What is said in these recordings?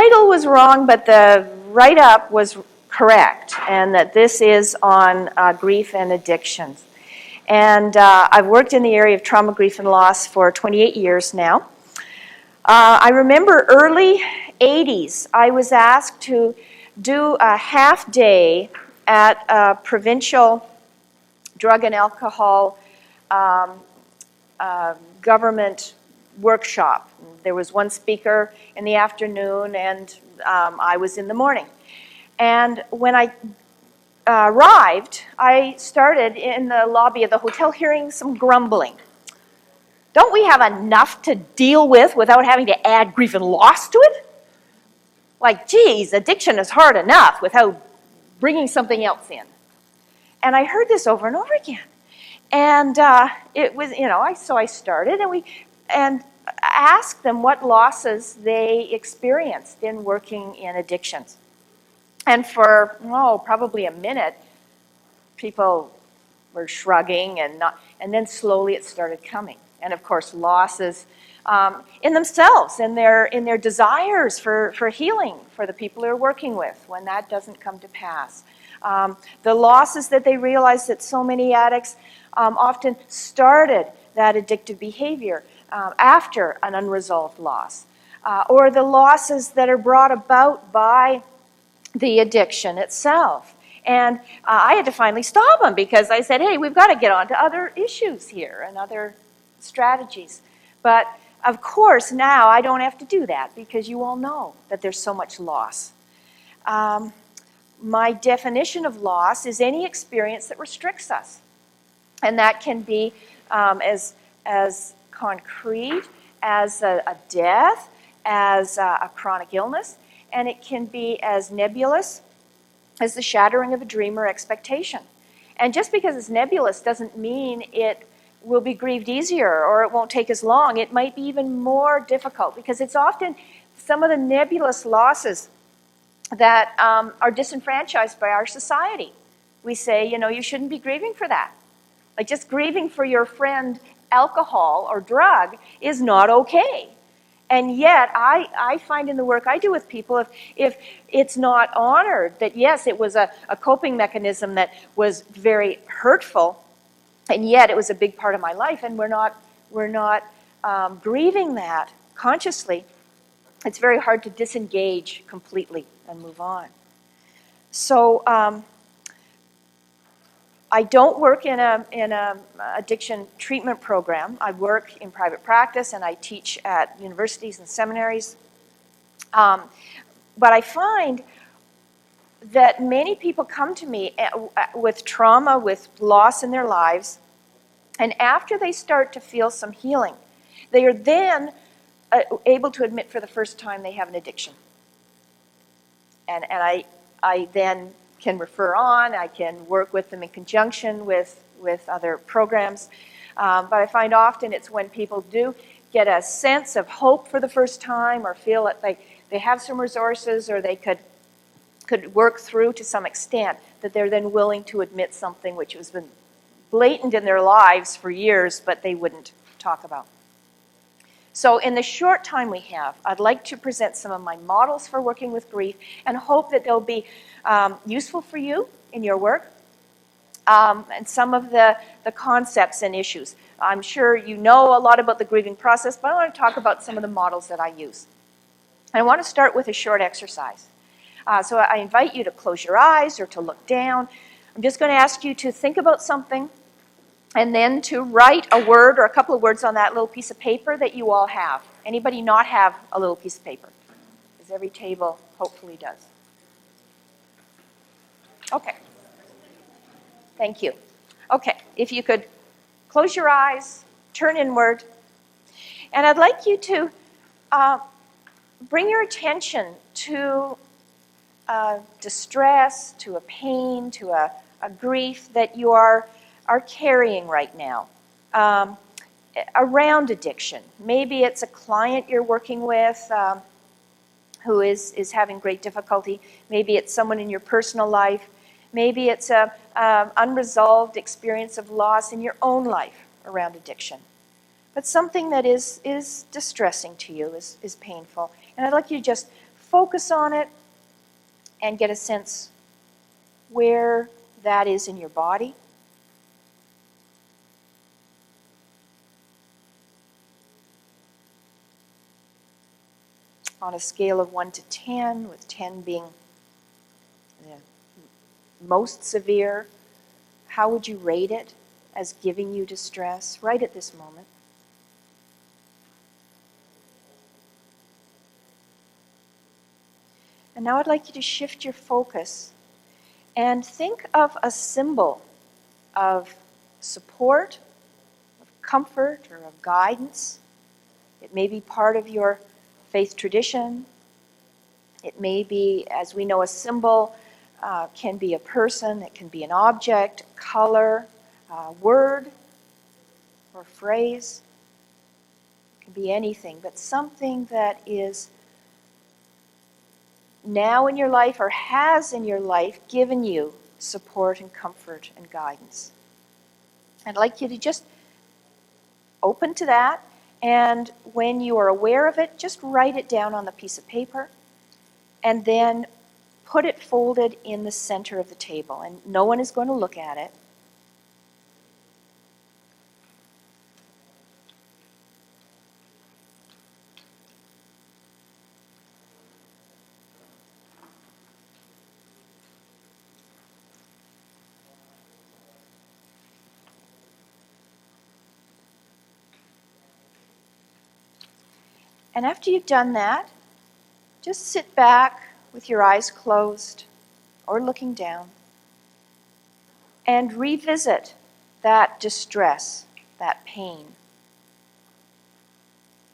title was wrong, but the write-up was correct, and that this is on grief and addictions. And I've worked in the area of trauma, grief, and loss for 28 years now. I remember early 80s, I was asked to do a half day at a provincial drug and alcohol government workshop. There was one speaker in the afternoon, and I was in the morning. And when I arrived, I started in the lobby of the hotel hearing some grumbling. Don't we have enough to deal with without having to add grief and loss to it? Like, geez, addiction is hard enough without bringing something else in. And I heard this over and over again. And it was, so I started, and asked them what losses they experienced in working in addictions. And for, probably a minute, people were shrugging and then slowly it started coming. And of course, losses in themselves, in their desires for healing for the people they're working with when that doesn't come to pass. The losses that they realize that so many addicts often started that addictive behavior after an unresolved loss. Or the losses that are brought about by the addiction itself. And I had to finally stop them because I said, hey, we've got to get on to other issues here and other strategies. But of course, now I don't have to do that because you all know that there's so much loss. My definition of loss is any experience that restricts us. And that can be as concrete as a death, as a chronic illness, and it can be as nebulous as the shattering of a dream or expectation. And just because it's nebulous doesn't mean it will be grieved easier or it won't take as long. It might be even more difficult because it's often some of the nebulous losses that are disenfranchised by our society. We say, you shouldn't be grieving for that. Like just grieving for your friend alcohol or drug is not okay. And yet, I find in the work I do with people, if it's not honored, that yes, it was a coping mechanism that was very hurtful, and yet it was a big part of my life, and we're not grieving that consciously, it's very hard to disengage completely and move on. So I don't work in a addiction treatment program. I work in private practice and I teach at universities and seminaries. But I find that many people come to me with trauma, with loss in their lives, and after they start to feel some healing, they are then able to admit for the first time they have an addiction. And I then can refer on, I can work with them in conjunction with other programs. But I find often it's when people do get a sense of hope for the first time or feel that they have some resources or they could work through to some extent, that they're then willing to admit something which has been blatant in their lives for years, but they wouldn't talk about. So in the short time we have, I'd like to present some of my models for working with grief and hope that they'll be useful for you in your work and some of the concepts and issues. I'm sure you know a lot about the grieving process, but I want to talk about some of the models that I use. And I want to start with a short exercise. So I invite you to close your eyes or to look down. I'm just going to ask you to think about something and then to write a word or a couple of words on that little piece of paper that you all have. Anybody not have a little piece of paper? Because every table hopefully does. Okay. Thank you. Okay, if you could close your eyes, turn inward, and I'd like you to bring your attention to distress, to a pain, to a grief that you are carrying right now around addiction. Maybe it's a client you're working with who is having great difficulty. Maybe it's someone in your personal life. Maybe it's an unresolved experience of loss in your own life around addiction. But something that is distressing to you, is painful. And I'd like you to just focus on it and get a sense where that is in your body. On a scale of 1 to 10, with 10 being the most severe, how would you rate it as giving you distress right at this moment? And now I'd like you to shift your focus and think of a symbol of support, of comfort, or of guidance. It may be part of your faith tradition. It may be, as we know, a symbol can be a person, it can be an object, a color, a word, or phrase. It can be anything, but something that is now in your life or has in your life given you support and comfort and guidance. I'd like you to just open to that, and when you are aware of it, just write it down on the piece of paper and then put it folded in the center of the table, and no one is going to look at it. And after you've done that, just sit back with your eyes closed or looking down and revisit that distress, that pain.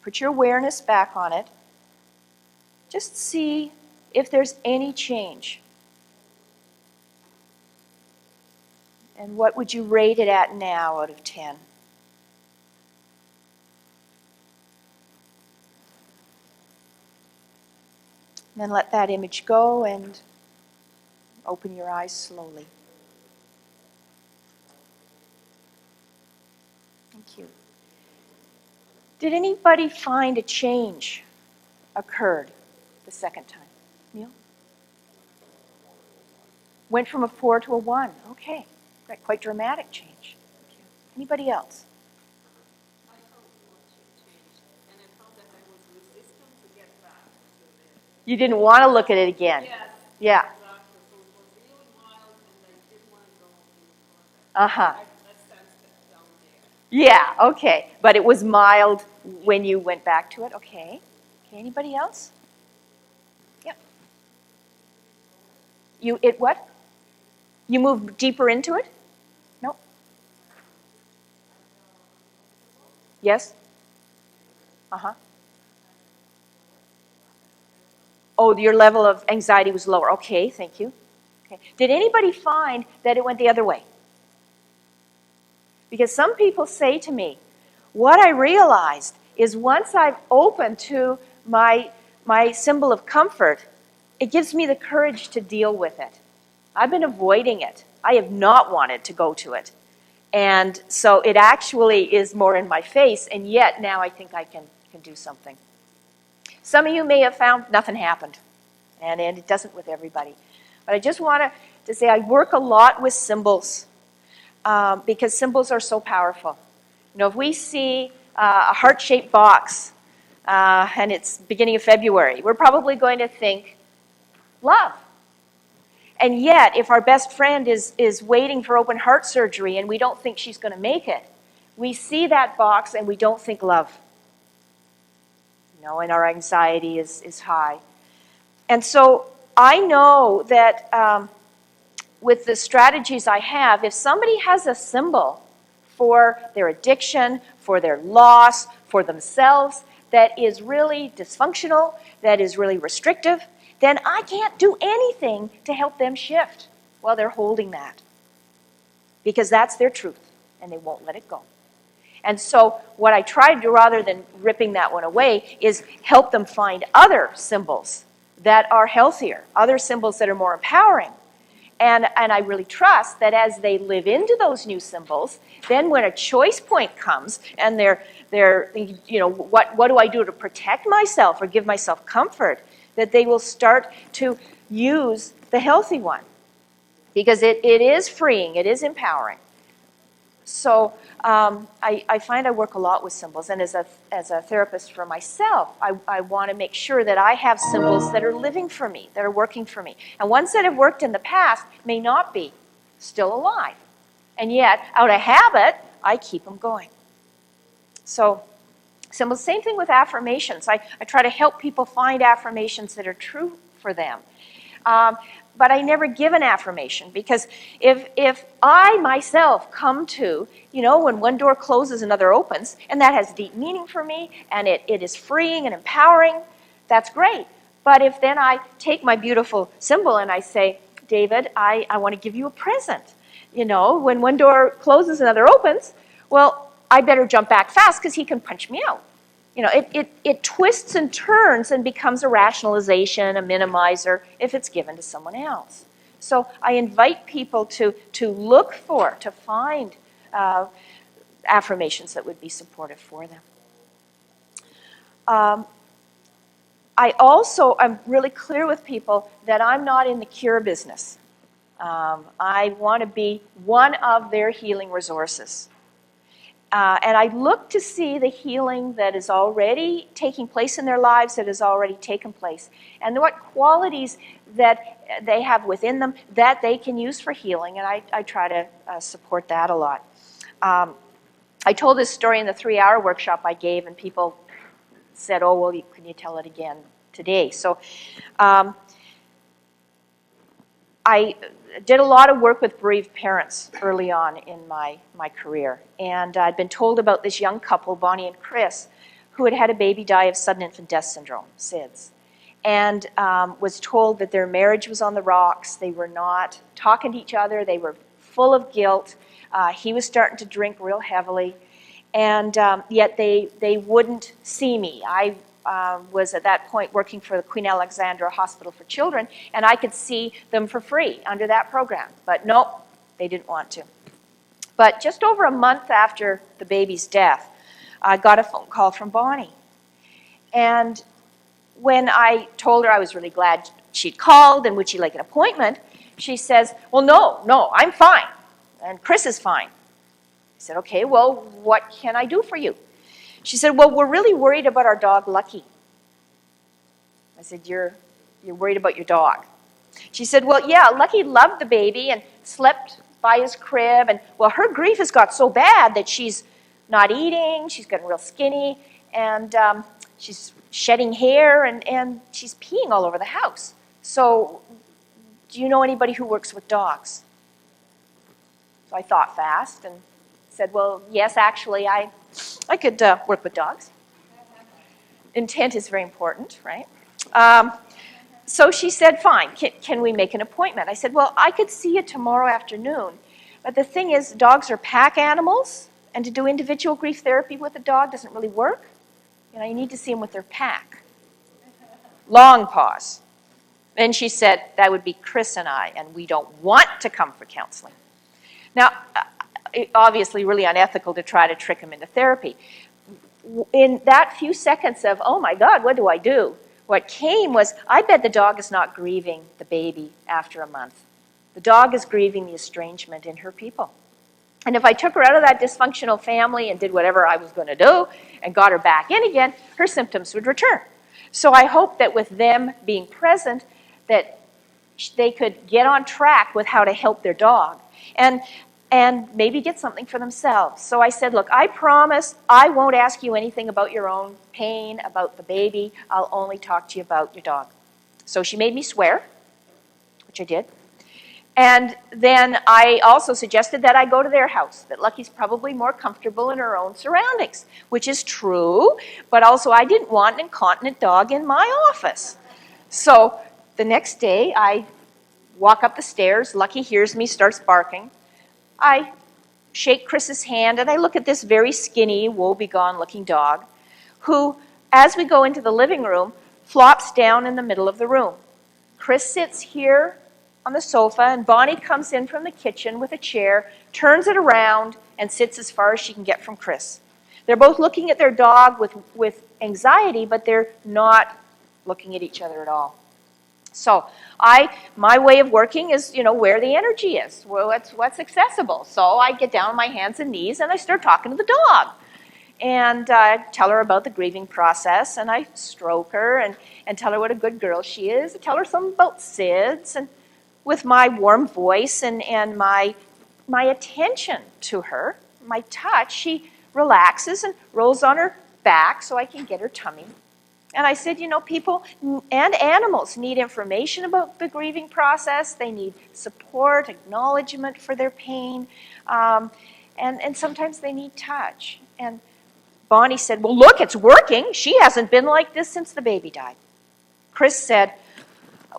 Put your awareness back on it. Just see if there's any change. And what would you rate it at now out of 10? And then let that image go and open your eyes slowly. Thank you. Did anybody find a change occurred the second time? Neil? Went from a 4 to a 1. Okay. Quite dramatic change. Thank you. Anybody else? I felt much changed, and I found that I was resistant to get back to it. You didn't want to look at it again. Yes. Yeah. Exactly. So it was really mild, and I didn't want to go any further. Uh-huh. I sensed it down there. Yeah, okay. But it was mild when you went back to it? Okay. Okay, anybody else? Yep. It what? You moved deeper into it? No? Yes? Uh-huh. Oh, your level of anxiety was lower. Okay, thank you. Okay. Did anybody find that it went the other way? Because some people say to me, what I realized is once I've opened to my symbol of comfort, it gives me the courage to deal with it. I've been avoiding it. I have not wanted to go to it. And so it actually is more in my face, and yet now I think I can do something. Some of you may have found nothing happened, and it doesn't with everybody. But I just want to say I work a lot with symbols because symbols are so powerful. You know, if we see a heart-shaped box and it's beginning of February, we're probably going to think love. And yet, if our best friend is waiting for open heart surgery and we don't think she's going to make it, we see that box and we don't think love. You know, and our anxiety is high. And so I know that with the strategies I have, if somebody has a symbol for their addiction, for their loss, for themselves, that is really dysfunctional, that is really restrictive, then I can't do anything to help them shift while they're holding that. Because that's their truth, and they won't let it go. And so what I try to do, rather than ripping that one away, is help them find other symbols that are healthier, other symbols that are more empowering. And I really trust that as they live into those new symbols, then when a choice point comes and they're you know, what do I do to protect myself or give myself comfort? that they will start to use the healthy one. Because it is freeing, it is empowering. So I find I work a lot with symbols, and as a therapist for myself, I want to make sure that I have symbols that are living for me, that are working for me. And ones that have worked in the past may not be still alive. And yet, out of habit, I keep them going. So symbols, same thing with affirmations. I try to help people find affirmations that are true for them. But I never give an affirmation, because if I myself come to, when one door closes, another opens, and that has deep meaning for me, and it is freeing and empowering, that's great. But if then I take my beautiful symbol and I say, David, I want to give you a present. When one door closes, another opens, well, I better jump back fast because he can punch me out. It twists and turns and becomes a rationalization, a minimizer, if it's given to someone else. So I invite people to look for, to find affirmations that would be supportive for them. I'm really clear with people that I'm not in the cure business. I want to be one of their healing resources. And I look to see the healing that is already taking place in their lives, that has already taken place, and what qualities that they have within them that they can use for healing, and I try to support that a lot. I told this story in the 3-hour workshop I gave, and people said, oh, well, can you tell it again today? So I did a lot of work with bereaved parents early on in my career. And I'd been told about this young couple, Bonnie and Chris, who had had a baby die of sudden infant death syndrome, SIDS. And was told that their marriage was on the rocks. They were not talking to each other. They were full of guilt. He was starting to drink real heavily. And yet they wouldn't see me. I was at that point working for the Queen Alexandra Hospital for Children, and I could see them for free under that program. But nope, they didn't want to. But just over a month after the baby's death, I got a phone call from Bonnie. And when I told her I was really glad she'd called and would she like an appointment, she says, well, no, I'm fine, and Chris is fine. I said, okay, well, what can I do for you? She said, well, we're really worried about our dog, Lucky. I said, you're worried about your dog? She said, well, yeah, Lucky loved the baby and slept by his crib. And, well, her grief has got so bad that she's not eating, she's getting real skinny, and she's shedding hair, and she's peeing all over the house. So do you know anybody who works with dogs? So I thought fast and said, well, yes, actually, I could work with dogs. Intent is very important, right? So she said, fine, can we make an appointment? I said, well, I could see you tomorrow afternoon. But the thing is, dogs are pack animals, and to do individual grief therapy with a dog doesn't really work. You need to see them with their pack. Long pause. Then she said, that would be Chris and I, and we don't want to come for counseling. Now, obviously really unethical to try to trick him into therapy. In that few seconds of, oh my God, what do I do? What came was, I bet the dog is not grieving the baby after a month. The dog is grieving the estrangement in her people. And if I took her out of that dysfunctional family and did whatever I was going to do and got her back in again, her symptoms would return. So I hope that with them being present, that they could get on track with how to help their dog. And maybe get something for themselves. So I said, look, I promise I won't ask you anything about your own pain, about the baby. I'll only talk to you about your dog. So she made me swear, which I did. And then I also suggested that I go to their house, that Lucky's probably more comfortable in her own surroundings, which is true, but also I didn't want an incontinent dog in my office. So the next day I walk up the stairs, Lucky hears me, starts barking. I shake Chris's hand, and I look at this very skinny, woe-begone-looking dog, who, as we go into the living room, flops down in the middle of the room. Chris sits here on the sofa, and Bonnie comes in from the kitchen with a chair, turns it around, and sits as far as she can get from Chris. They're both looking at their dog with anxiety, but they're not looking at each other at all. So my way of working is, where the energy is, what's accessible. So I get down on my hands and knees and I start talking to the dog. And tell her about the grieving process, and I stroke her and tell her what a good girl she is. I tell her something about SIDS, and with my warm voice and my attention to her, my touch, she relaxes and rolls on her back so I can get her tummy. And I said, people and animals need information about the grieving process. They need support, acknowledgement for their pain, and sometimes they need touch. And Bonnie said, well, look, it's working. She hasn't been like this since the baby died. Chris said,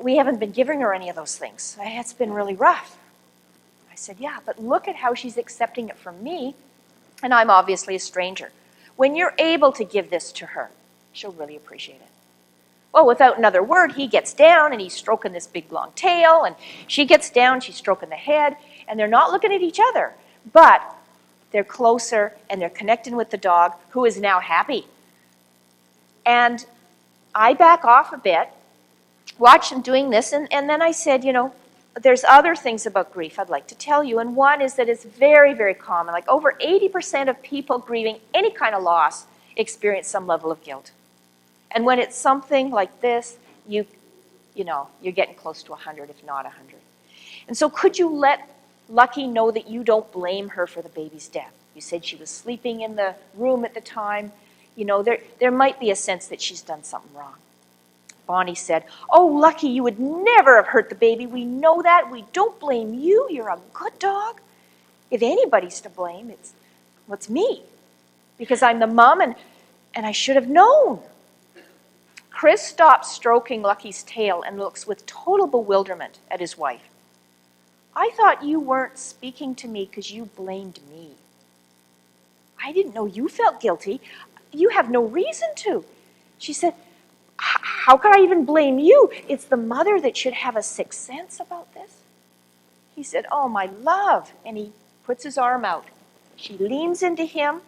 we haven't been giving her any of those things. It's been really rough. I said, yeah, but look at how she's accepting it from me, and I'm obviously a stranger. When you're able to give this to her, she'll really appreciate it. Well, without another word, he gets down, and he's stroking this big, long tail, and she gets down, she's stroking the head, and they're not looking at each other, but they're closer, and they're connecting with the dog, who is now happy. And I back off a bit, watch them doing this, and then I said, there's other things about grief I'd like to tell you, and one is that it's very, very common. Like over 80% of people grieving any kind of loss experience some level of guilt. And when it's something like this, you're getting close to 100, if not 100. And so could you let Lucky know that you don't blame her for the baby's death? You said she was sleeping in the room at the time. There might be a sense that she's done something wrong. Bonnie said, oh, Lucky, you would never have hurt the baby. We know that. We don't blame you. You're a good dog. If anybody's to blame, it's me. Because I'm the mom, and I should have known. Chris stops stroking Lucky's tail and looks with total bewilderment at his wife. I thought you weren't speaking to me because you blamed me. I didn't know you felt guilty. You have no reason to. She said, how could I even blame you? It's the mother that should have a sixth sense about this. He said, oh, my love. And he puts his arm out. She leans into him.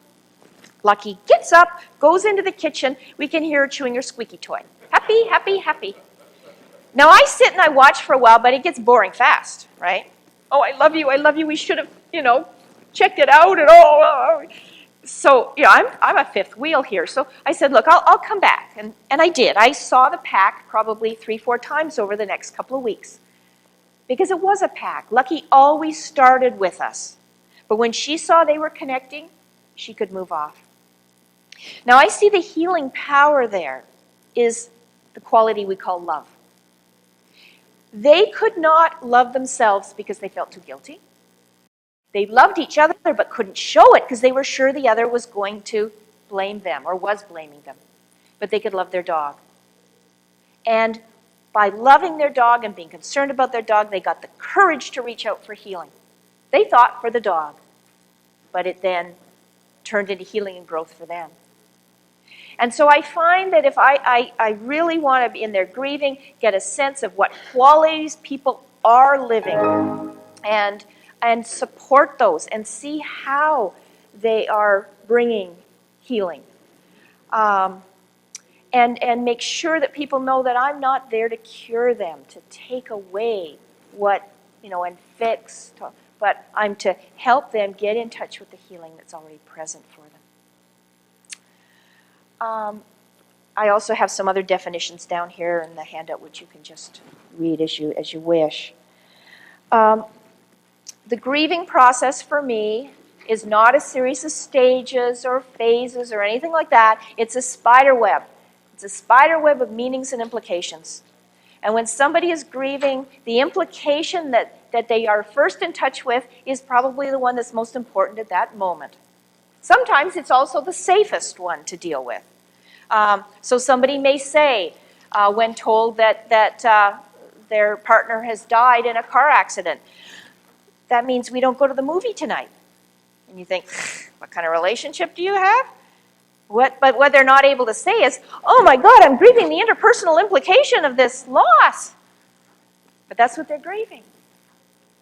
Lucky gets up, goes into the kitchen. We can hear her chewing her squeaky toy. Happy, happy, happy. Now I sit and I watch for a while, but it gets boring fast, right? Oh, I love you, we should have, checked it out and all. So, I'm a fifth wheel here. So I said, look, I'll come back. And I did. I saw the pack probably 3-4 times over the next couple of weeks. Because it was a pack. Lucky always started with us. But when she saw they were connecting, she could move off. Now I see the healing power there is the quality we call love. They could not love themselves because they felt too guilty. They loved each other but couldn't show it because they were sure the other was going to blame them or was blaming them. But they could love their dog. And by loving their dog and being concerned about their dog, they got the courage to reach out for healing. They thought for the dog, but it then turned into healing and growth for them. And so I find that if I really want to be in their grieving, get a sense of what qualities people are living and support those and see how they are bringing healing. And make sure that people know that I'm not there to cure them, to take away what, and fix, but I'm to help them get in touch with the healing that's already present for them. I also have some other definitions down here in the handout, which you can just read as you wish. The grieving process for me is not a series of stages or phases or anything like that. It's a spider web. It's a spider web of meanings and implications. And when somebody is grieving, the implication that they are first in touch with is probably the one that's most important at that moment. Sometimes it's also the safest one to deal with. So somebody may say, when told that their partner has died in a car accident, that means we don't go to the movie tonight. And you think, what kind of relationship do you have? But what they're not able to say is, oh my God, I'm grieving the interpersonal implication of this loss. But that's what they're grieving.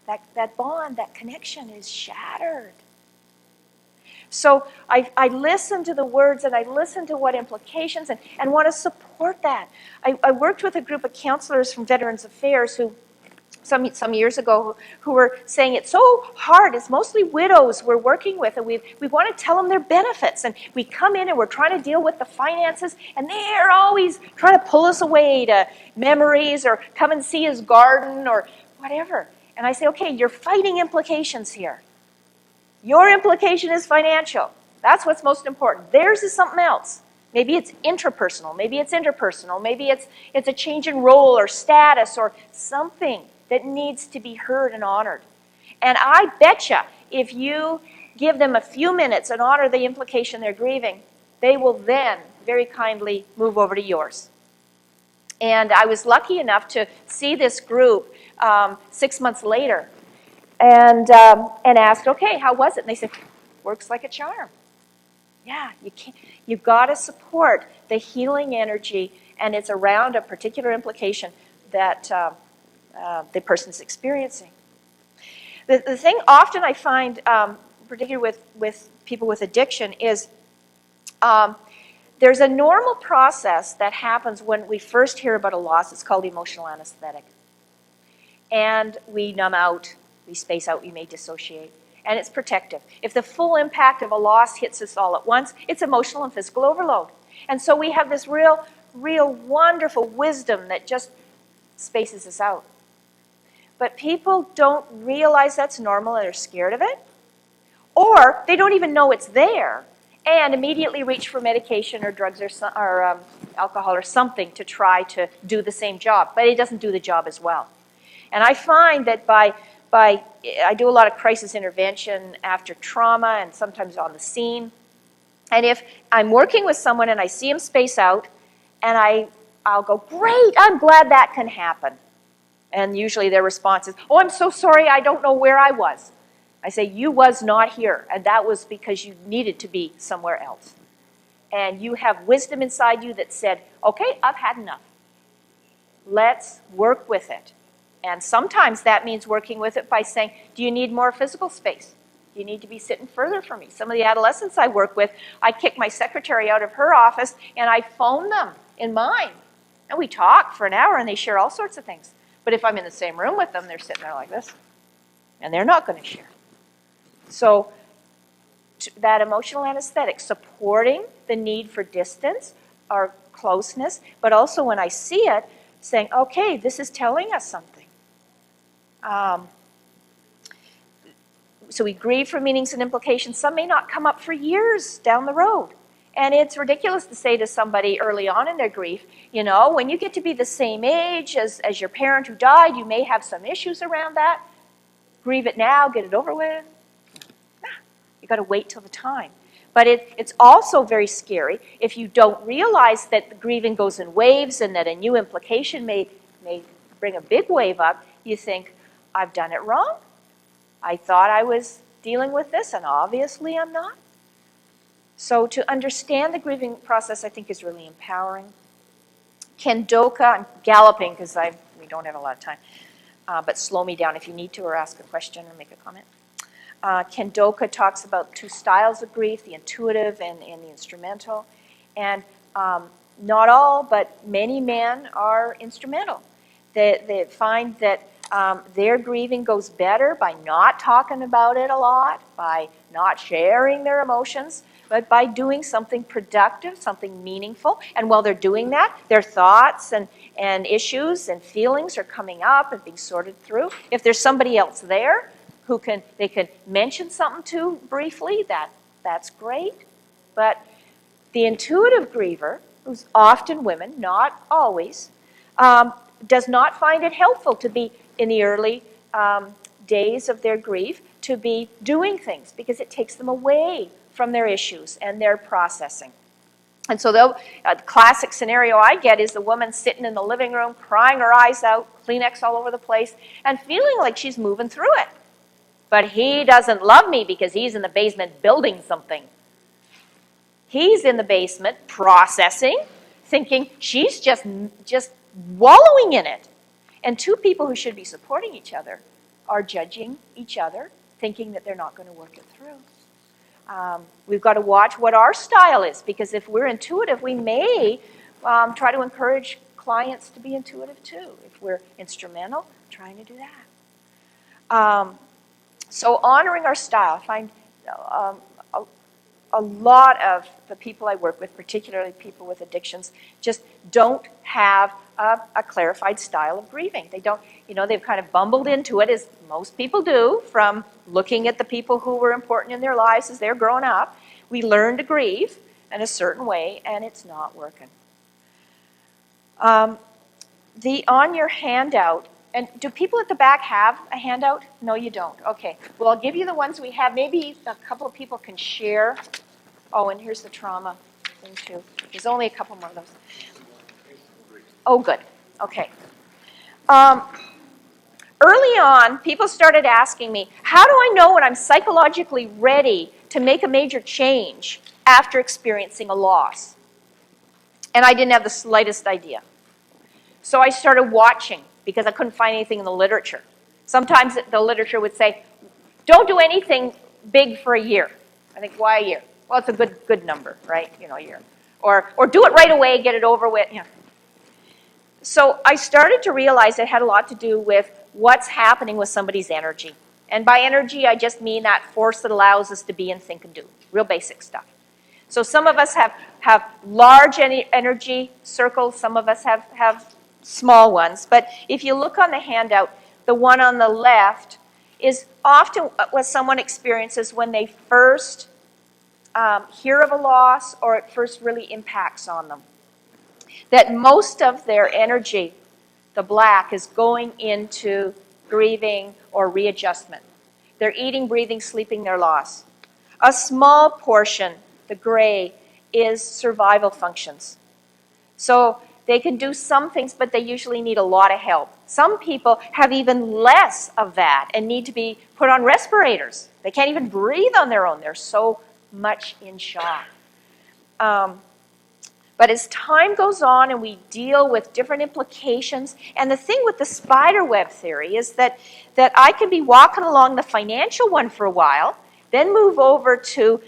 That bond, that connection is shattered. So I listen to the words and I listen to what implications and want to support that. I worked with a group of counselors from Veterans Affairs who some years ago who were saying it's so hard. It's mostly widows we're working with, and we want to tell them their benefits. And we come in and we're trying to deal with the finances, and they're always trying to pull us away to memories or come and see his garden or whatever. And I say, okay, you're fighting implications here. Your implication is financial. That's what's most important. Theirs is something else. Maybe it's intrapersonal. Maybe it's interpersonal. Maybe it's a change in role or status or something that needs to be heard and honored. And I betcha if you give them a few minutes and honor the implication they're grieving, they will then very kindly move over to yours. And I was lucky enough to see this group 6 months later and asked, okay, how was it? And they said, works like a charm. Yeah, you've got to support the healing energy, and it's around a particular implication that the person's experiencing. The thing often I find, particularly with people with addiction, is there's a normal process that happens when we first hear about a loss. It's called emotional anesthetic. And we numb out, we space out, we may dissociate. And it's protective. If the full impact of a loss hits us all at once, it's emotional and physical overload. And so we have this real wonderful wisdom that just spaces us out. But people don't realize that's normal and they're scared of it. Or they don't even know it's there and immediately reach for medication or drugs or alcohol or something to try to do the same job. But it doesn't do the job as well. And I find that I do a lot of crisis intervention after trauma and sometimes on the scene. And if I'm working with someone and I see them space out, and I'll go, great, I'm glad that can happen. And usually their response is, oh, I'm so sorry, I don't know where I was. I say, you was not here, and that was because you needed to be somewhere else. And you have wisdom inside you that said, okay, I've had enough. Let's work with it. And sometimes that means working with it by saying, do you need more physical space? Do you need to be sitting further from me? Some of the adolescents I work with, I kick my secretary out of her office and I phone them in mine. And we talk for an hour and they share all sorts of things. But if I'm in the same room with them, they're sitting there like this. And they're not going to share. So that emotional anesthetic, supporting the need for distance or closeness, but also when I see it, saying, okay, this is telling us something. So we grieve for meanings and implications. Some may not come up for years down the road. And it's ridiculous to say to somebody early on in their grief, you know, when you get to be the same age as your parent who died, you may have some issues around that. Grieve it now, get it over with. You've got to wait till the time. But it's also very scary if you don't realize that the grieving goes in waves and that a new implication may bring a big wave up. You think, I've done it wrong. I thought I was dealing with this, and obviously I'm not. So to understand the grieving process, I think, is really empowering. Kendoka, I'm galloping because we don't have a lot of time, but slow me down if you need to or ask a question or make a comment. Kendoka talks about two styles of grief, the intuitive and the instrumental. And not all, but many men are instrumental. They find that their grieving goes better by not talking about it a lot, by not sharing their emotions, but by doing something productive, something meaningful. And while they're doing that, their thoughts and issues and feelings are coming up and being sorted through. If there's somebody else there who they can mention something to briefly, that's great. But the intuitive griever, who's often women, not always, does not find it helpful to be in the early days of their grief to be doing things because it takes them away from their issues and their processing. And so the classic scenario I get is the woman sitting in the living room, crying her eyes out, Kleenex all over the place, and feeling like she's moving through it. But he doesn't love me because he's in the basement building something. He's in the basement processing, thinking she's just wallowing in it. And two people who should be supporting each other are judging each other, thinking that they're not going to work it through. We've got to watch what our style is, because if we're intuitive, we may try to encourage clients to be intuitive too. If we're instrumental, trying to do that. So honoring our style. I find a lot of the people I work with, particularly people with addictions, just don't have a clarified style of grieving. They don't, they've kind of bumbled into it, as most people do, from looking at the people who were important in their lives as they're growing up. We learn to grieve in a certain way, and it's not working. On your handout, and do people at the back have a handout? No, you don't. Okay. Well, I'll give you the ones we have. Maybe a couple of people can share. Oh, and here's the trauma thing, too. There's only a couple more of those. Oh, good. Okay. Early on, people started asking me, how do I know when I'm psychologically ready to make a major change after experiencing a loss? And I didn't have the slightest idea. So I started watching, because I couldn't find anything in the literature. Sometimes the literature would say, don't do anything big for a year. I think, why a year? Well, it's a good number, right? A year. Or do it right away, get it over with. So I started to realize it had a lot to do with what's happening with somebody's energy. And by energy, I just mean that force that allows us to be and think and do. Real basic stuff. So some of us have large energy circles. Some of us have small ones. But if you look on the handout, the one on the left is often what someone experiences when they first hear of a loss, or it first really impacts on them. That most of their energy, the black, is going into grieving or readjustment. They're eating, breathing, sleeping their loss. A small portion, the gray, is survival functions. So they can do some things, but they usually need a lot of help. Some people have even less of that and need to be put on respirators. They can't even breathe on their own. They're so much in shock. But as time goes on and we deal with different implications, and the thing with the spider web theory is that I can be walking along the financial one for a while, then move over to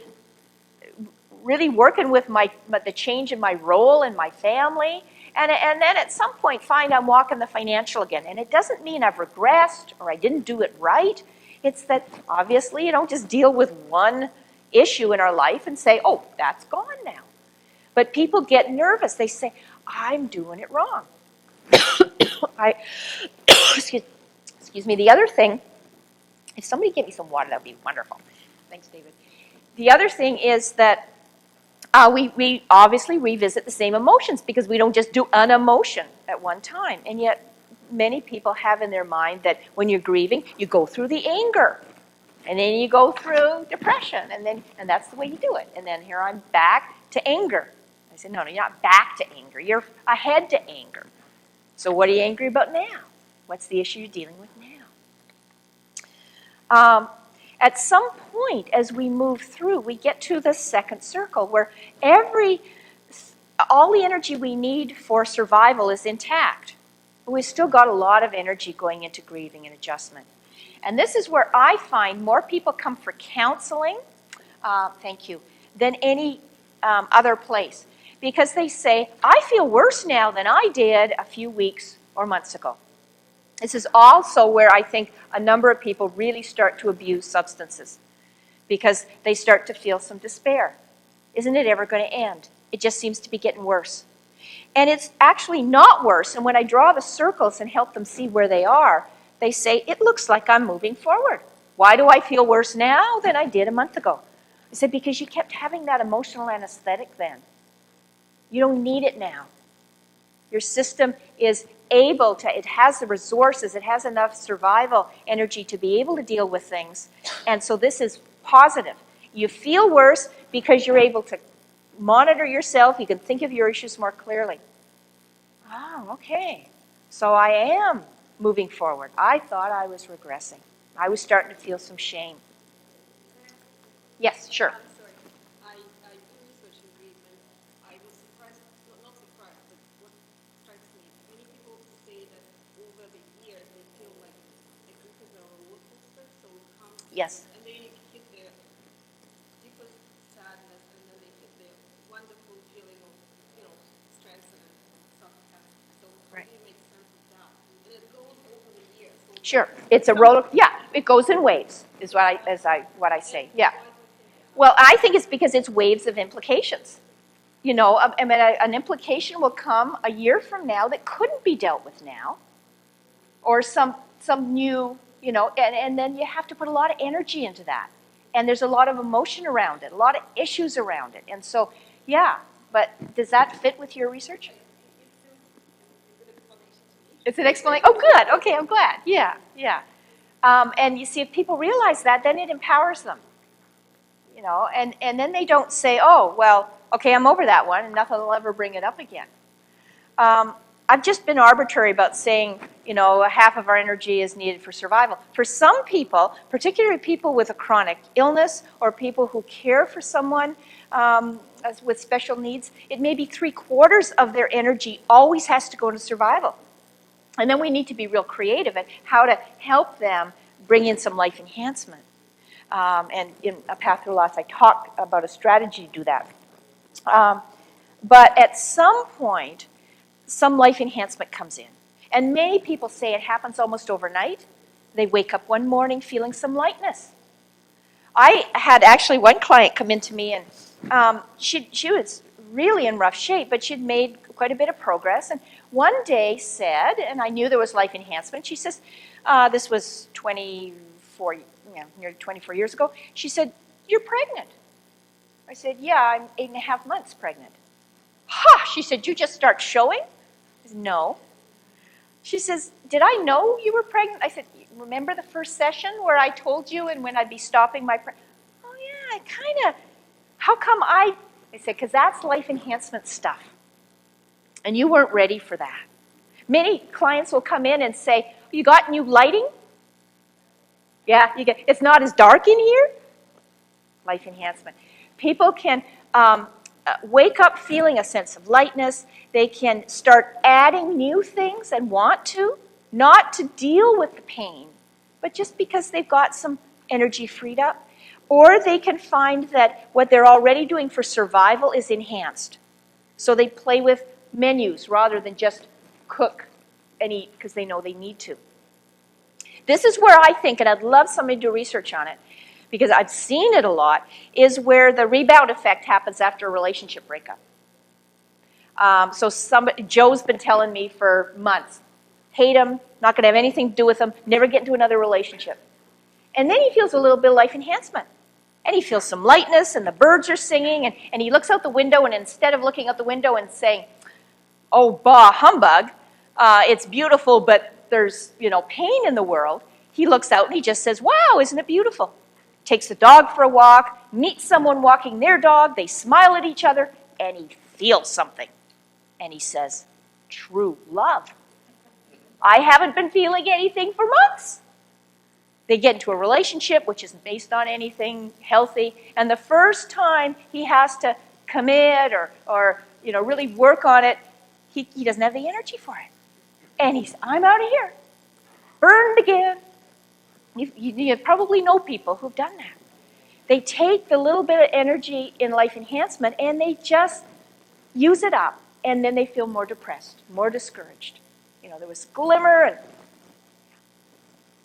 really working with the change in my role in my family, and then at some point find I'm walking the financial again. And it doesn't mean I've regressed or I didn't do it right. It's that obviously you don't just deal with one issue in our life and say, oh, that's gone now. But people get nervous. They say, I'm doing it wrong. Excuse me. The other thing, if somebody give me some water, that would be wonderful. Thanks, David. The other thing is that we obviously revisit the same emotions, because we don't just do an emotion at one time. And yet many people have in their mind that when you're grieving, you go through the anger. And then you go through depression. And that's the way you do it. And then here I'm back to anger. I said, no, you're not back to anger. You're ahead to anger. So what are you angry about now? What's the issue you're dealing with now? At some point, as we move through, we get to the second circle, where all the energy we need for survival is intact. But we've still got a lot of energy going into grieving and adjustment. And this is where I find more people come for counseling, thank you, than any other place. Because they say, I feel worse now than I did a few weeks or months ago. This is also where I think a number of people really start to abuse substances, because they start to feel some despair. Isn't it ever going to end? It just seems to be getting worse. And it's actually not worse. And when I draw the circles and help them see where they are, they say, it looks like I'm moving forward. Why do I feel worse now than I did a month ago? I said, because you kept having that emotional anesthetic then. You don't need it now. Your system is able to, it has the resources, it has enough survival energy to be able to deal with things. And so this is positive. You feel worse because you're able to monitor yourself. You can think of your issues more clearly. Oh, okay. So I am moving forward. I thought I was regressing. I was starting to feel some shame. Yes, sure. I'm sorry. I do research in bereavement. I was surprised, not surprised, but what strikes me, many people say that over the years they feel like the group is a roller coaster, so it comes, Yes. and then you hit the deepest Sure. It's a roller, yeah, it goes in waves, is what I say, yeah. Well, I think it's because it's waves of implications. You know, I mean, an implication will come a year from now that couldn't be dealt with now, or some new, you know, and then you have to put a lot of energy into that. And there's a lot of emotion around it, a lot of issues around it. And so, yeah, but does that fit with your research? It's an explanation. Oh, good. Okay, I'm glad. Yeah, yeah. And you see, if people realize that, then it empowers them. You know, and then they don't say, oh, well, okay, I'm over that one, and nothing will ever bring it up again. I've just been arbitrary about saying, you know, half of our energy is needed for survival. For some people, particularly people with a chronic illness or people who care for someone with special needs, it may be 3/4 of their energy always has to go into survival. And then we need to be real creative at how to help them bring in some life enhancement. And in A Path Through Loss, I talk about a strategy to do that. But at some point, some life enhancement comes in. And many people say it happens almost overnight. They wake up one morning feeling some lightness. I had actually one client come into me, and she was really in rough shape, but she'd made quite a bit of progress. And one day said, and I knew there was life enhancement, she says, this was 24, nearly 24 years ago. She said, "You're pregnant." I said, "Yeah, I'm 8.5 months pregnant." "Ha!" She said, "You just start showing?" I said, "No." She says, "Did I know you were pregnant?" I said, "Remember the first session where I told you and when I'd be stopping my "Oh yeah, I kind of, how come I said, "Because that's life enhancement stuff. And you weren't ready for that." Many clients will come in and say, "You got new lighting?" "Yeah, it's not as dark in here." Life enhancement. People can wake up feeling a sense of lightness. They can start adding new things and want to, not to deal with the pain, but just because they've got some energy freed up. Or they can find that what they're already doing for survival is enhanced. So they play with menus rather than just cook and eat because they know they need to. This is where I think, and I'd love somebody to do research on it, because I've seen it a lot, is where the rebound effect happens after a relationship breakup. So Joe's been telling me for months, hate him, not going to have anything to do with him, never get into another relationship. And then he feels a little bit of life enhancement. And he feels some lightness, and the birds are singing, and he looks out the window, and instead of looking out the window and saying, "Oh, bah, humbug, it's beautiful, but there's, pain in the world," he looks out and he just says, "Wow, isn't it beautiful?" Takes the dog for a walk, meets someone walking their dog, they smile at each other, and he feels something. And he says, "True love. I haven't been feeling anything for months." They get into a relationship which isn't based on anything healthy, and the first time he has to commit or really work on it, he doesn't have the energy for it. And he's, "I'm out of here. Burned again." You probably know people who've done that. They take the little bit of energy in life enhancement and they just use it up, and then they feel more depressed, more discouraged. There was glimmer, and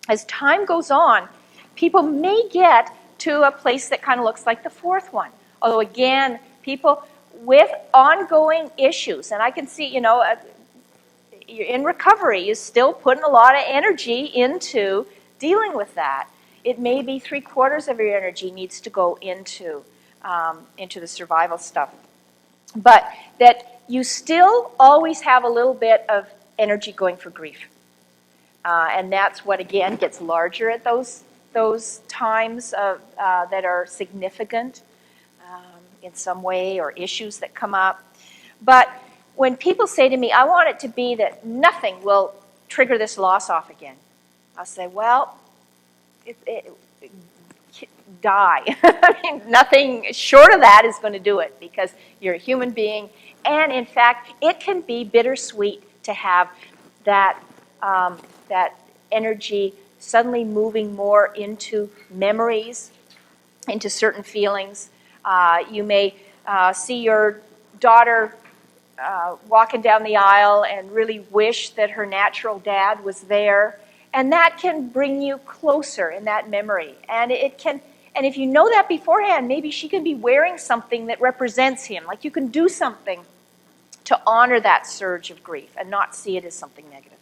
as time goes on, people may get to a place that kind of looks like the fourth one. Although again, people with ongoing issues, and I can see, you're in recovery, you're still putting a lot of energy into dealing with that. It may be 3/4 of your energy needs to go into the survival stuff. But that you still always have a little bit of energy going for grief. And that's what, again, gets larger at those times that are significant in some way, or issues that come up. But when people say to me, "I want it to be that nothing will trigger this loss off again," I'll say, "Well, die." I mean, nothing short of that is going to do it, because you're a human being. And in fact, it can be bittersweet to have that energy suddenly moving more into memories, into certain feelings. You may see your daughter walking down the aisle and really wish that her natural dad was there, And that can bring you closer in that memory. And if you know that beforehand, maybe she can be wearing something that represents him. Like you can do something to honor that surge of grief and not see it as something negative.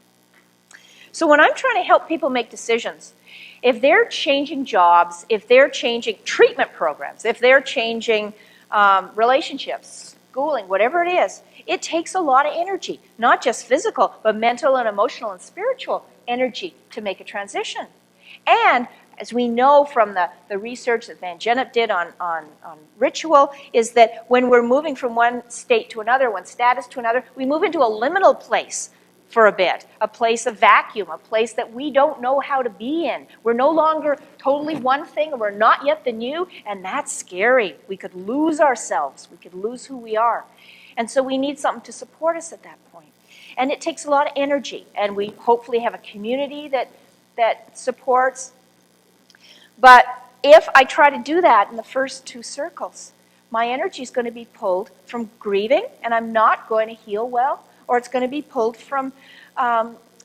So when I'm trying to help people make decisions, if they're changing jobs, if they're changing treatment programs, if they're changing relationships, schooling, whatever it is, it takes a lot of energy, not just physical, but mental and emotional and spiritual energy to make a transition. And as we know from the research that Van Gennep did on ritual, is that when we're moving from one state to another, one status to another, we move into a liminal place for a bit, a place of vacuum, a place that we don't know how to be in. We're no longer totally one thing, and we're not yet the new, and that's scary. We could lose ourselves. We could lose who we are. And so we need something to support us at that point. And it takes a lot of energy, and we hopefully have a community that supports. But if I try to do that in the first two circles, my energy is going to be pulled from grieving, and I'm not going to heal well, or it's going to be pulled from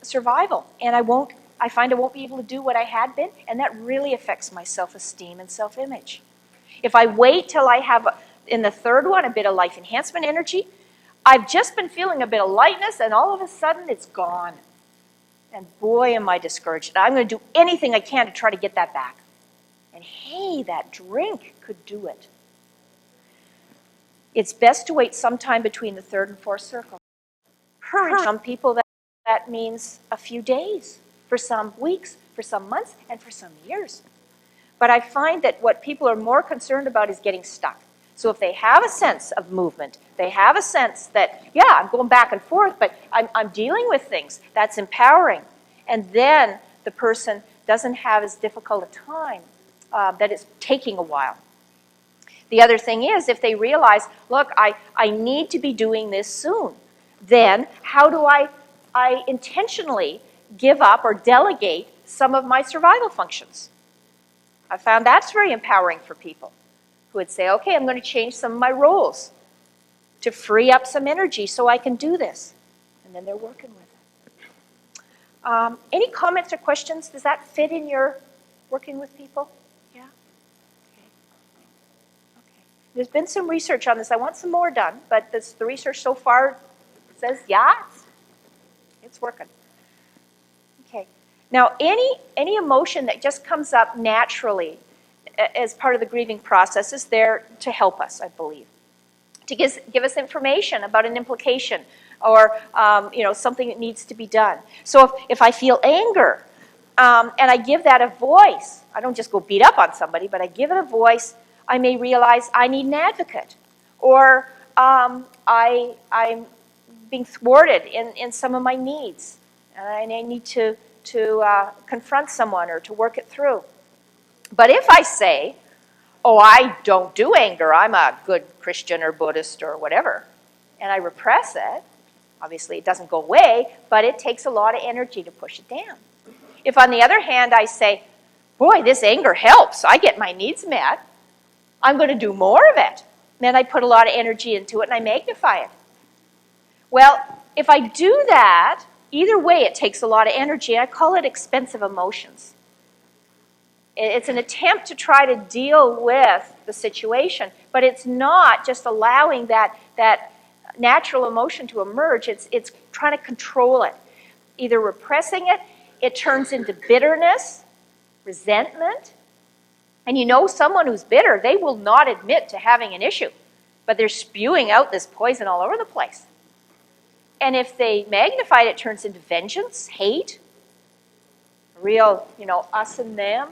survival, and I find I won't be able to do what I had been, and that really affects my self-esteem and self-image. If I wait till I have, in the third one, a bit of life enhancement energy, I've just been feeling a bit of lightness, and all of a sudden it's gone. And boy, am I discouraged. I'm going to do anything I can to try to get that back. And hey, that drink could do it. It's best to wait sometime between the third and fourth circle. For some people, that means a few days, for some weeks, for some months, and for some years. But I find that what people are more concerned about is getting stuck. So if they have a sense of movement, they have a sense that, yeah, I'm going back and forth, but I'm dealing with things, that's empowering. And then the person doesn't have as difficult a time, that it's taking a while. The other thing is, if they realize, look, I need to be doing this soon, then how do I intentionally give up or delegate some of my survival functions? I found that's very empowering for people who would say, okay, I'm going to change some of my roles to free up some energy so I can do this. And then they're working with it. Any comments or questions? Does that fit in your working with people? Yeah? Okay. Okay. There's been some research on this. I want some more done, but the research so far says, yeah, it's working. Okay. Now, any emotion that just comes up naturally as part of the grieving process is there to help us, I believe, to give us information about an implication or something that needs to be done. So if I feel anger and I give that a voice, I don't just go beat up on somebody, but I give it a voice, I may realize I need an advocate, or I'm being thwarted in some of my needs, and I need to confront someone or to work it through. But if I say, oh, I don't do anger, I'm a good Christian or Buddhist or whatever, and I repress it, obviously it doesn't go away, but it takes a lot of energy to push it down. If on the other hand I say, boy, this anger helps, I get my needs met, I'm going to do more of it. Then I put a lot of energy into it and I magnify it. Well, if I do that, either way it takes a lot of energy. I call it expensive emotions. It's an attempt to try to deal with the situation, but it's not just allowing that natural emotion to emerge. It's trying to control it. Either repressing it, it turns into bitterness, resentment. And you know someone who's bitter, they will not admit to having an issue, but they're spewing out this poison all over the place. And if they magnify it, it turns into vengeance, hate, real, us and them.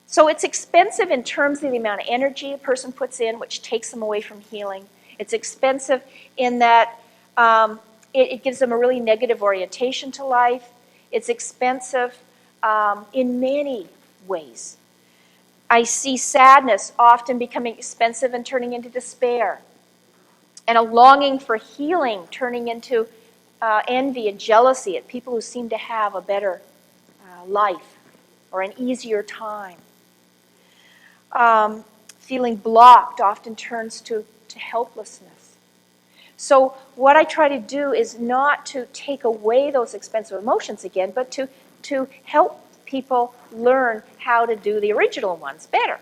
So it's expensive in terms of the amount of energy a person puts in, which takes them away from healing. It's expensive in that it gives them a really negative orientation to life. It's expensive in many ways. I see sadness often becoming expensive and turning into despair, and a longing for healing turning into envy and jealousy at people who seem to have a better life or an easier time. Feeling blocked often turns to helplessness. So what I try to do is not to take away those expensive emotions again, but to to help people learn how to do the original ones better.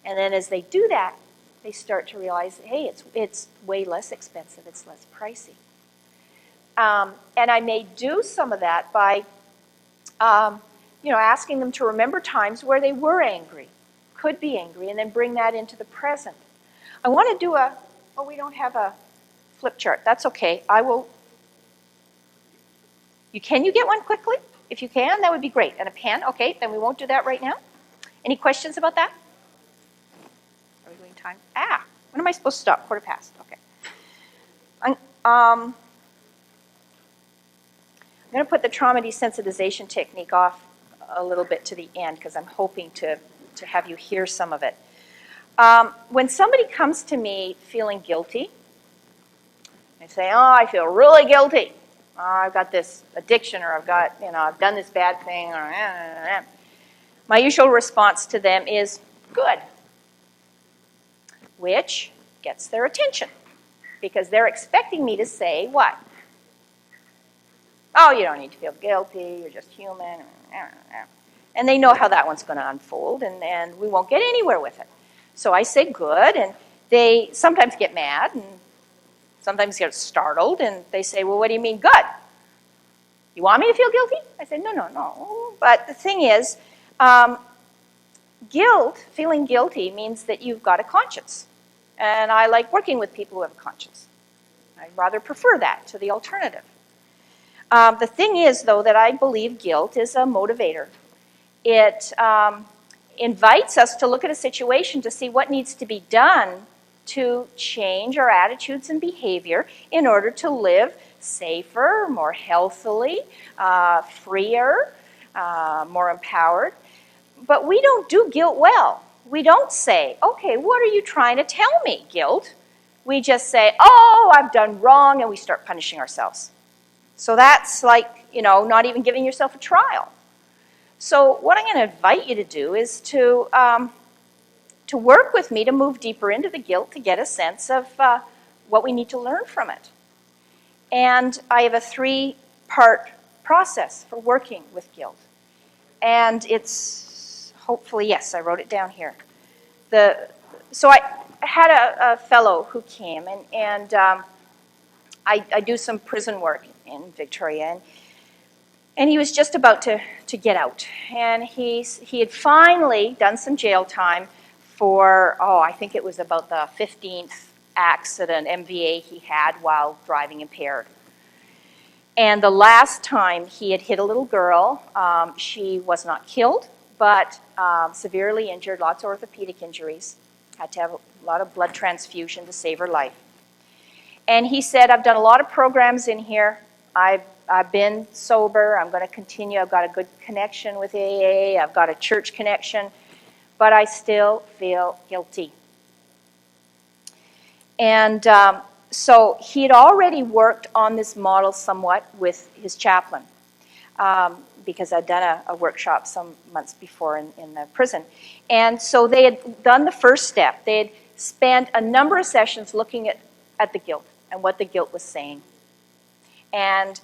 And then as they do that, they start to realize, hey, it's way less expensive, it's less pricey. And I may do some of that by asking them to remember times where they were angry, could be angry, and then bring that into the present. I want to do we don't have a flip chart. That's okay. I will. Can you get one quickly? If you can, that would be great. And a pen? Okay, then we won't do that right now. Any questions about that? Are we doing time? When am I supposed to stop? 1:15. Okay. I'm going to put the trauma desensitization technique off a little bit to the end because I'm hoping to have you hear some of it. When somebody comes to me feeling guilty, they say, oh, I feel really guilty. Oh, I've got this addiction, or I've done this bad thing, or my usual response to them is good, which gets their attention because they're expecting me to say what? Oh, you don't need to feel guilty, you're just human. And they know how that one's going to unfold, and we won't get anywhere with it. So I say good, and they sometimes get mad, and sometimes get startled, and they say, well, what do you mean good? You want me to feel guilty? I said, no. But the thing is, feeling guilty means that you've got a conscience. And I like working with people who have a conscience. I'd rather prefer that to the alternative. The thing is, though, that I believe guilt is a motivator. It invites us to look at a situation to see what needs to be done to change our attitudes and behavior in order to live safer, more healthily, freer, more empowered. But we don't do guilt well. We don't say, okay, what are you trying to tell me, guilt? We just say, oh, I've done wrong, and we start punishing ourselves. So that's like, not even giving yourself a trial. So what I'm going to invite you to do is to work with me to move deeper into the guilt to get a sense of what we need to learn from it. And I have a 3-part process for working with guilt. And it's hopefully, yes, I wrote it down here. So I had a fellow who came, and I do some prison work in Victoria, and he was just about to get out. And he had finally done some jail time for, I think it was about the 15th accident, MVA he had while driving impaired. And the last time he had hit a little girl, she was not killed, but severely injured, lots of orthopedic injuries, had to have a lot of blood transfusion to save her life. And he said, I've done a lot of programs in here. I've been sober. I'm going to continue. I've got a good connection with AA. I've got a church connection. But I still feel guilty. And so he had already worked on this model somewhat with his chaplain because I'd done a workshop some months before in the prison. And so they had done the first step. They had spent a number of sessions looking at the guilt and what the guilt was saying. And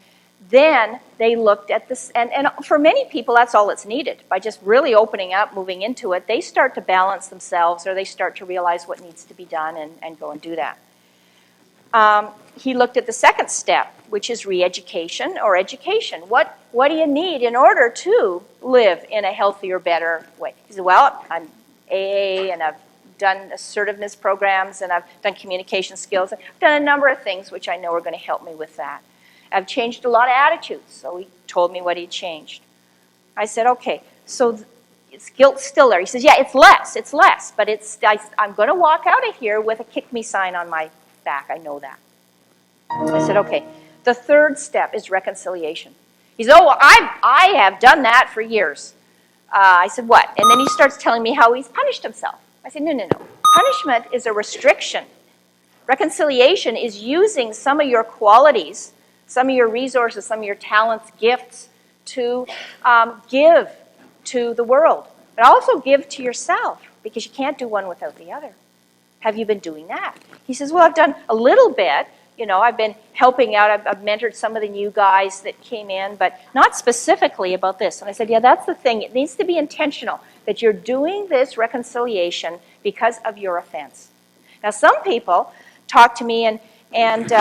then they looked at this, and for many people, that's all that's needed. By just really opening up, moving into it, they start to balance themselves, or they start to realize what needs to be done and go and do that. He looked at the second step, which is re-education or education. What do you need in order to live in a healthier, better way? He said, well, I'm AA, and I've done assertiveness programs, and I've done communication skills. I've done a number of things which I know are going to help me with that. I've changed a lot of attitudes, so he told me what he'd changed. I said, okay, so is guilt still there? He says, yeah, it's less, but I'm going to walk out of here with a kick me sign on my back. I know that. I said, okay, the third step is reconciliation. He said, oh, well, I have done that for years. I said, what? And then he starts telling me how he's punished himself. I said, no. Punishment is a restriction. Reconciliation is using some of your qualities, some of your resources, some of your talents, gifts to give to the world, but also give to yourself, because you can't do one without the other. Have you been doing that? He says, well, I've done a little bit You know, I've been helping out. I've mentored some of the new guys that came in, but not specifically about this. And I said, yeah, that's the thing. It needs to be intentional, that you're doing this reconciliation because of your offense. Now, some people talk to me, and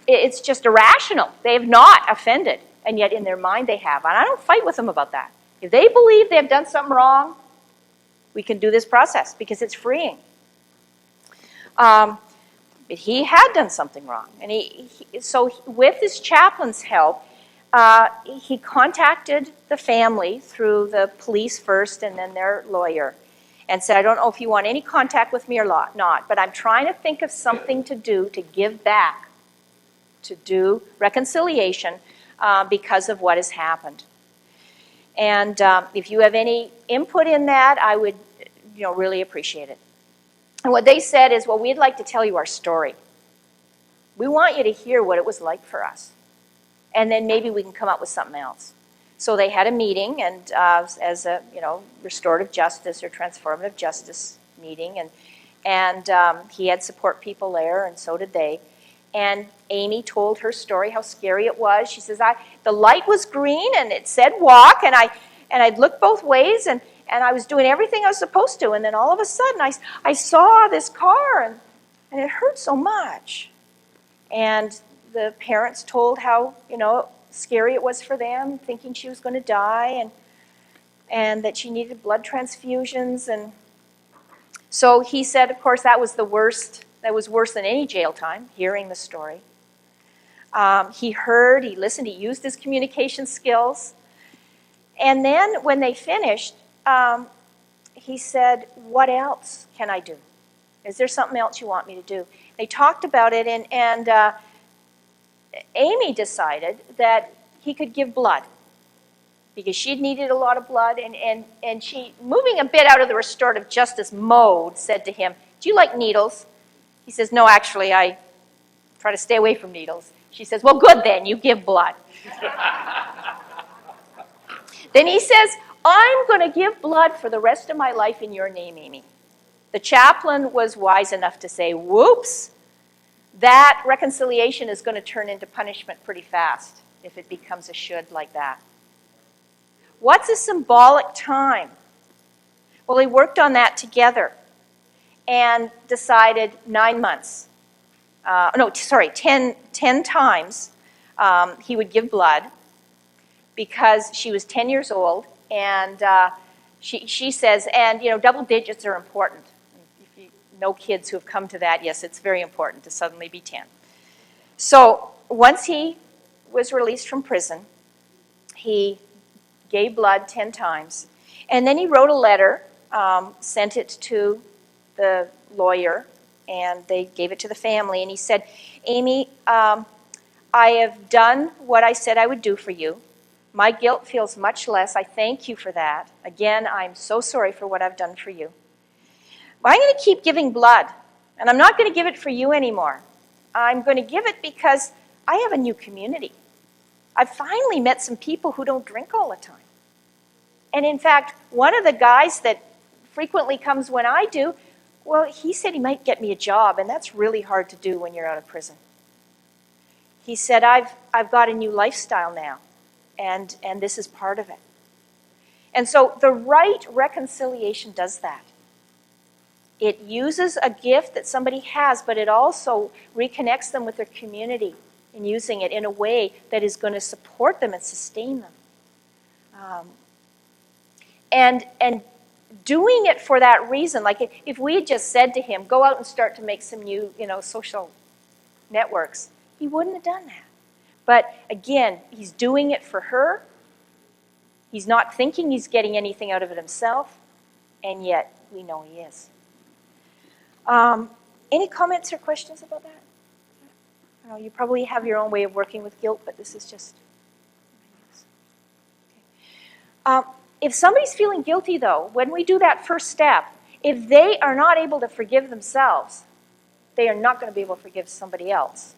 it's just irrational. They have not offended, and yet in their mind they have. And I don't fight with them about that. If they believe they've done something wrong, we can do this process because it's freeing. But he had done something wrong. And so with his chaplain's help, he contacted the family through the police first and then their lawyer and said, I don't know if you want any contact with me or not, but I'm trying to think of something to do to give back, to do reconciliation because of what has happened. And if you have any input in that, I would really appreciate it. And what they said is, well, we'd like to tell you our story. We want you to hear what it was like for us. And then maybe we can come up with something else. So they had a meeting, and as a restorative justice or transformative justice meeting, and he had support people there, and so did they. And Amy told her story, how scary it was. She says, the light was green, and it said walk, and I'd looked both ways, and I was doing everything I was supposed to, and then all of a sudden I saw this car, and it hurt so much. And the parents told how scary it was for them, thinking she was going to die, and that she needed blood transfusions. And so he said, of course, that was the worst. That was worse than any jail time, hearing the story. He heard, he listened, he used his communication skills. And then when they finished, he said, what else can I do? Is there something else you want me to do? They talked about it, and Amy decided that he could give blood because she'd needed a lot of blood, and she, moving a bit out of the restorative justice mode, said to him, do you like needles? He says, no, actually, I try to stay away from needles. She says, well, good then, you give blood. Then he says, I'm going to give blood for the rest of my life in your name, Amy. The chaplain was wise enough to say, whoops, that reconciliation is going to turn into punishment pretty fast if it becomes a should like that. What's a symbolic time? Well, they worked on that together and decided 9 months. 10 times he would give blood because she was 10 years old, and she says, and double digits are important. If you know kids who have come to that, yes, it's very important to suddenly be 10. So once he was released from prison, he gave blood 10 times, and then he wrote a letter, sent it to the lawyer, and they gave it to the family, and he said, Amy, I have done what I said I would do for you. My guilt feels much less. I thank you for that. Again, I'm so sorry for what I've done for you. But I'm going to keep giving blood, and I'm not going to give it for you anymore. I'm going to give it because I have a new community. I've finally met some people who don't drink all the time. And in fact, one of the guys that frequently comes when I do, well, he said he might get me a job, and that's really hard to do when you're out of prison. He said, I've got a new lifestyle now, and this is part of it. And so the right reconciliation does that. It uses a gift that somebody has, but it also reconnects them with their community and using it in a way that is going to support them and sustain them. And doing it for that reason, like if we had just said to him, go out and start to make some new, social networks, he wouldn't have done that. But again, he's doing it for her. He's not thinking he's getting anything out of it himself, and yet we know he is. Any comments or questions about that? I know you probably have your own way of working with guilt, but this is just... Okay. If somebody's feeling guilty, though, when we do that first step, if they are not able to forgive themselves, they are not going to be able to forgive somebody else.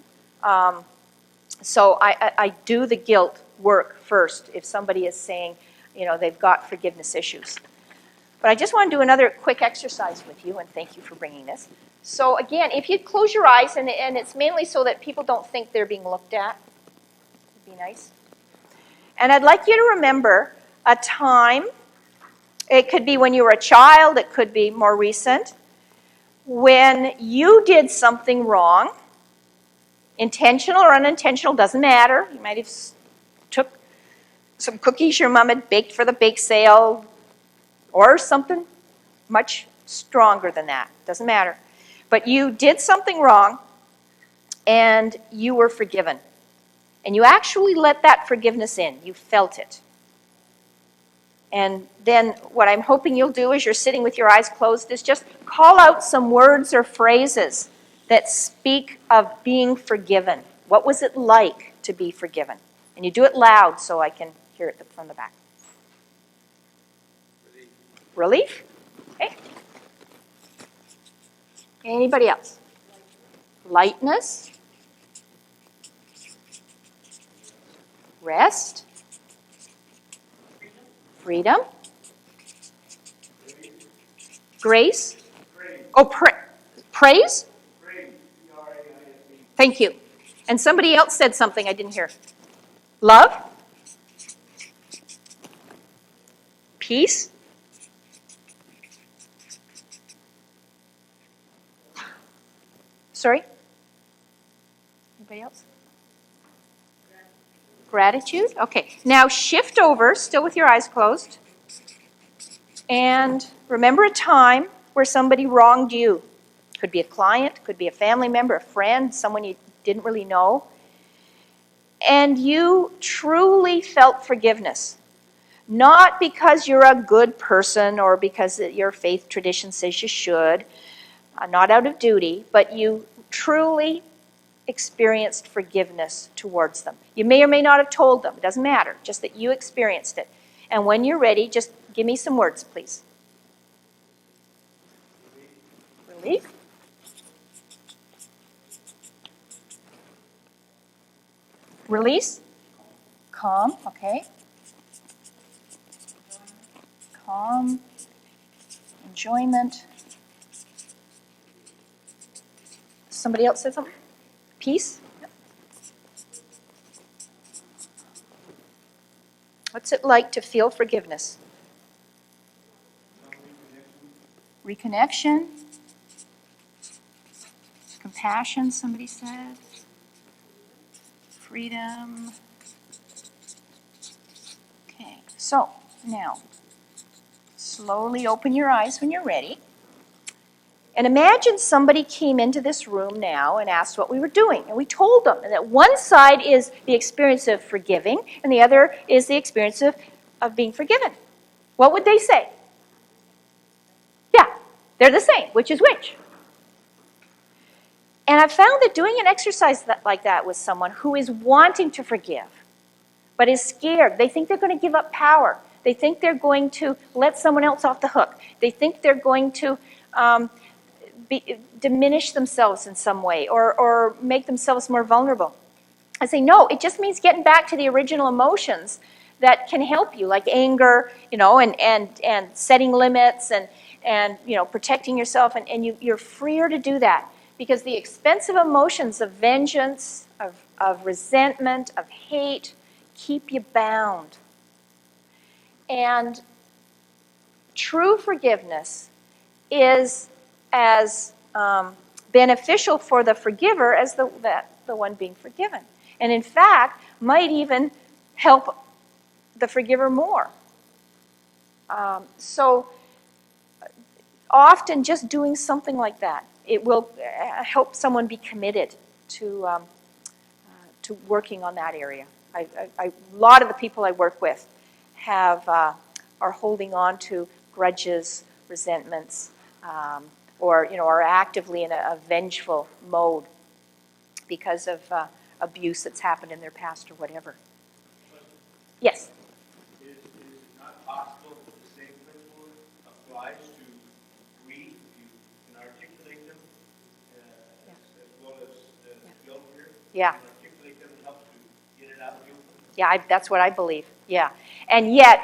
So I do the guilt work first if somebody is saying, they've got forgiveness issues. But I just want to do another quick exercise with you, and thank you for bringing this. So again, if you close your eyes, and it's mainly so that people don't think they're being looked at. It'd be nice. And I'd like you to remember a time, it could be when you were a child, it could be more recent, when you did something wrong, intentional or unintentional, doesn't matter. You might have took some cookies your mom had baked for the bake sale, or something much stronger than that. Doesn't matter. But you did something wrong, and you were forgiven. And you actually let that forgiveness in. You felt it. And then what I'm hoping you'll do as you're sitting with your eyes closed is just call out some words or phrases that speak of being forgiven. What was it like to be forgiven? And you do it loud so I can hear it from the back. Relief? Okay. Anybody else? Lightness? Rest? Freedom? Grace? Oh, praise? Thank you. And somebody else said something I didn't hear. Love? Peace? Sorry? Anybody else? Gratitude? Okay. Now shift over, still with your eyes closed, and remember a time where somebody wronged you. Could be a client, could be a family member, a friend, someone you didn't really know. And you truly felt forgiveness. Not because you're a good person or because your faith tradition says you should, not out of duty, but you truly experienced forgiveness towards them. You may or may not have told them. It doesn't matter. Just that you experienced it. And when you're ready, just give me some words, please. Relief? Release? Calm, okay. Calm. Enjoyment. Somebody else said something? Peace? What's it like to feel forgiveness? Reconnection. Compassion, somebody said. Freedom. Okay, so now slowly open your eyes when you're ready. And imagine somebody came into this room now and asked what we were doing. And we told them that one side is the experience of forgiving and the other is the experience of being forgiven. What would they say? Yeah, they're the same. Which is which? And I've found that doing an exercise like that with someone who is wanting to forgive, but is scared, they think they're going to give up power. They think they're going to let someone else off the hook. They think they're going to diminish themselves in some way or make themselves more vulnerable. I say, no, it just means getting back to the original emotions that can help you, like anger, and setting limits and protecting yourself, and you're freer to do that. Because the expensive emotions of vengeance, of resentment, of hate, keep you bound. And true forgiveness is as beneficial for the forgiver as the one being forgiven. And in fact, might even help the forgiver more. So often just doing something like that, it will help someone be committed to working on that area. A lot of the people I work with are holding on to grudges, resentments, or are actively in a vengeful mode because of abuse that's happened in their past or whatever. Yes? Is it not possible that the same principle applies to grief? You can articulate them as well as guilt here? Yeah. You can articulate them and help to get it out of you? Yeah, that's what I believe. Yeah. And yet,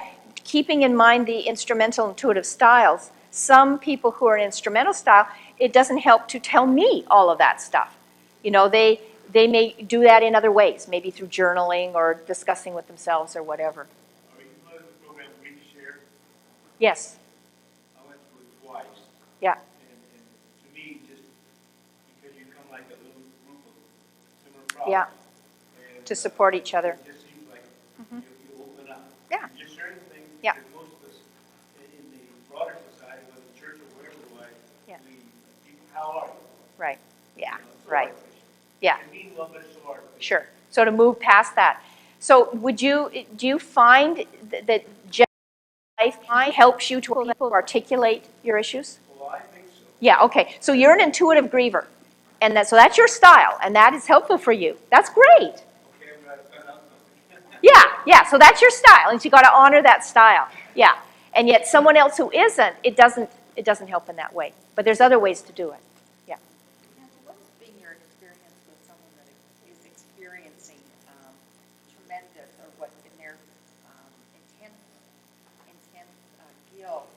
keeping in mind the instrumental intuitive styles, some people who are in instrumental style, it doesn't help to tell me all of that stuff. You know, they may do that in other ways, maybe through journaling or discussing with themselves or whatever. Are you part of the program Reshare? Yes. I went through it twice. Yeah. And to me, just because you come like a little group of similar problems. Yeah. And, To support each other. It just seems like you open up. Yeah. You're sharing things Yeah. that most of us in the broader society, whether the church or wherever we are, Yeah. people, how are you? Right. Yeah. You know, so Right. artificial. Yeah. I mean well, but it's so artificial. Sure. So to move past that. So do you find that just life helps you to articulate your issues? Well, I think so. Yeah, okay. So you're an intuitive griever. And so that's your style, and that is helpful for you. That's great. Okay, I'm going to find out something. Yeah, so that's your style, and you got to honor that style. Yeah. And yet someone else who isn't, it doesn't help in that way. But there's other ways to do it. Yeah. Nancy, what's been your experience with someone that is experiencing tremendous, or what in their intense guilt,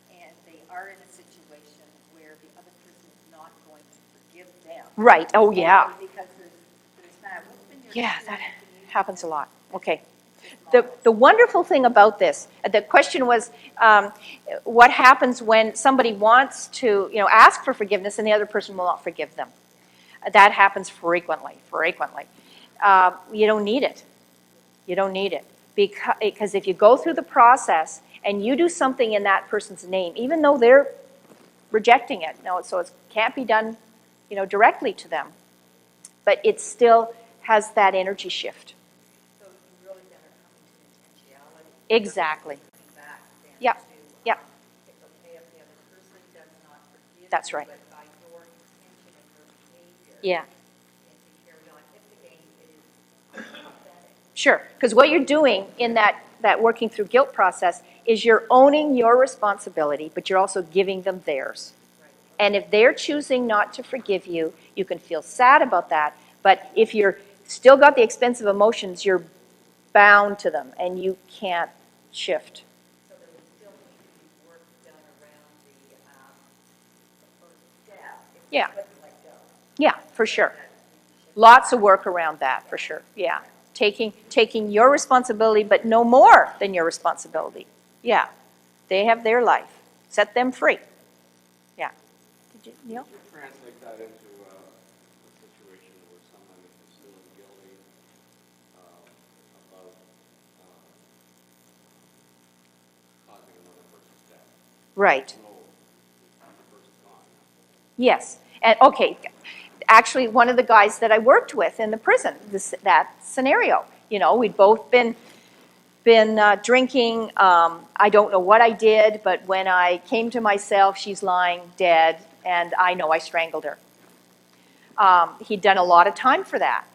and they are in a situation where the other person is not going to forgive them? Right. Oh, yeah. Because there's that. What's been your Yeah, that experience in using happens a this lot. Okay. model? The wonderful thing about this, the question was, what happens when somebody wants to, ask for forgiveness and the other person will not forgive them? That happens frequently. You don't need it. You don't need it. Because if you go through the process and you do something in that person's name, even though they're rejecting it, so it can't be done, directly to them, but it still has that energy shift. So you really then are coming to intentionality. Exactly. Coming back then Yep. to, Yep. it's okay if the other person does not forgive That's you, right. but by your intention and your behavior. Yeah. And to carry on. If the game is authentic. Sure, because what you're doing in that working through guilt process is you're owning your responsibility, but you're also giving them theirs. And if they're choosing not to forgive you, you can feel sad about that. But if you're still got the expensive emotions, you're bound to them and you can't shift. So there would still need to be work done around the first step. If you Yeah. couldn't let go. Yeah, for sure. Lots of work around that, for sure. Yeah. Taking your responsibility, but no more than your responsibility. Yeah. They have their life. Set them free. Yeah. Did you, Neil? Could you translate that into a situation where someone is feeling guilty about causing another person's death? Right. No, the person's gone. Yes. And okay, actually one of the guys that I worked with in the prison, that scenario, we'd both been drinking. I don't know what I did, but when I came to myself, she's lying dead, and I know I strangled her. He'd done a lot of time for that.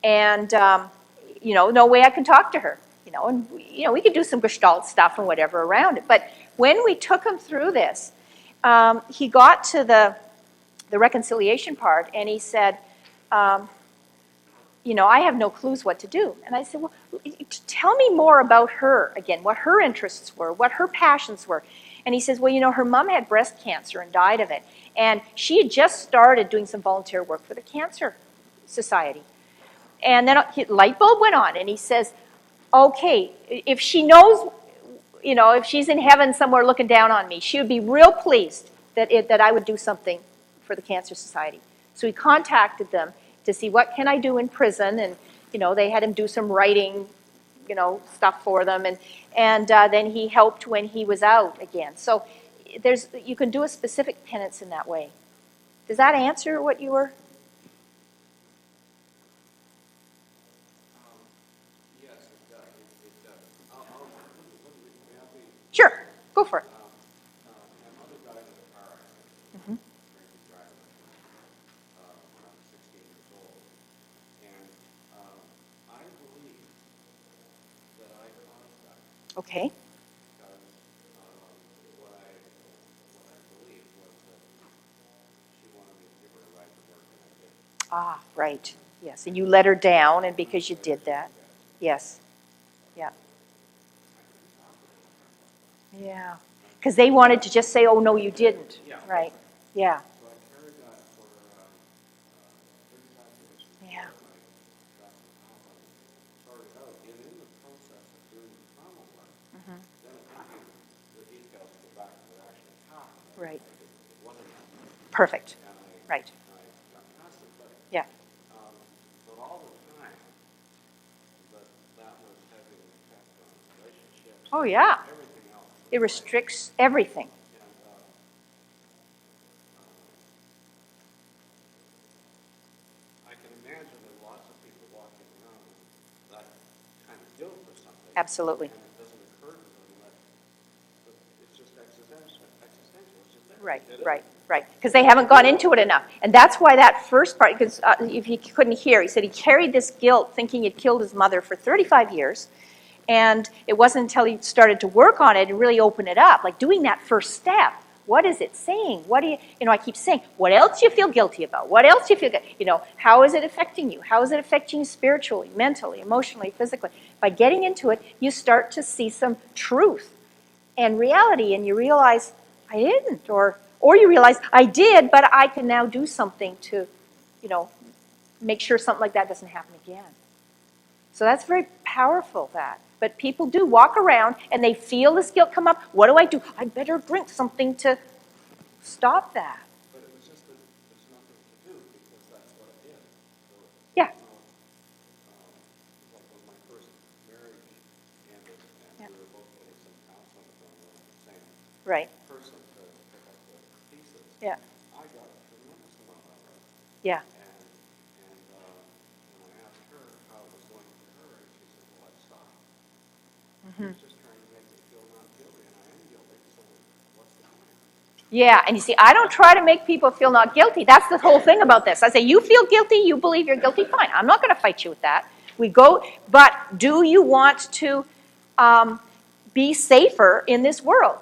And, no way I can talk to her. And we could do some Gestalt stuff and whatever around it. But when we took him through this, he got to the reconciliation part, and he said, I have no clues what to do. And I said, well, tell me more about her again, what her interests were, what her passions were. And he says, well, her mom had breast cancer and died of it. And she had just started doing some volunteer work for the Cancer Society. And then a light bulb went on, and he says, okay, if she knows, if she's in heaven somewhere looking down on me, she would be real pleased that I would do something for the Cancer Society. So he contacted them to see what can I do in prison, and they had him do some writing, stuff for them, and then he helped when he was out again. So you can do a specific penance in that way. Does that answer what you were? Yes, it does. It does. May I be? Sure, go for it. My mother died in a car accident. Mhm. Drinking driving when I was 16 years old. And I believe that I caused that Okay. because what I believed was that she wanted me to give her a ride to work, and I did. Ah, right. Yes, and you let her down, and because you did that. Yes. Yeah. Yeah. Because they wanted to just say, oh, no, you didn't. Yeah. Right. Yeah. So I carried that for 35 years. Yeah. Before I got started out. And in the process of doing the trauma work, Mm-hmm. then it became the details go back to what actually happened. Right. It wasn't that. Perfect. And Right. I got past it, but, Yeah. but all the time that was having an effect on relationships. Oh, yeah. Everything else. It restricts everything. And I can imagine that lots of people walking around with that kind of guilt or something. Absolutely. And it doesn't occur to them that it's just existential. It's just there. Right, It is. right, right. Because they haven't gone into it enough. And that's why that first part, because if he couldn't hear, he said he carried this guilt thinking he'd killed his mother for 35 years. And it wasn't until he started to work on it and really open it up, like doing that first step. What is it saying? What do you know, I keep saying, what else do you feel guilty about? What else do you feel, how is it affecting you? How is it affecting you spiritually, mentally, emotionally, physically? By getting into it, you start to see some truth and reality, and you realize, I didn't, or you realize, I did, but I can now do something to, make sure something like that doesn't happen again. So that's very powerful, that. But people do walk around and they feel this guilt come up. What do? I better drink something to stop that. But it was just that there's nothing to do because that's what it is. So, Yeah. like when my first marriage ended and we were both getting some counseling from the same Right. person to pick up the pieces, Yeah. I got a tremendous amount out of it. Yeah. And when I asked her how it was going for her, she said, well, I stopped. She was just trying to make me feel not guilty, and I am guilty, so what's the point? Yeah, and you see, I don't try to make people feel not guilty. That's the whole thing about this. I say, you feel guilty, you believe you're guilty, fine. I'm not going to fight you with that. We go, but do you want to be safer in this world?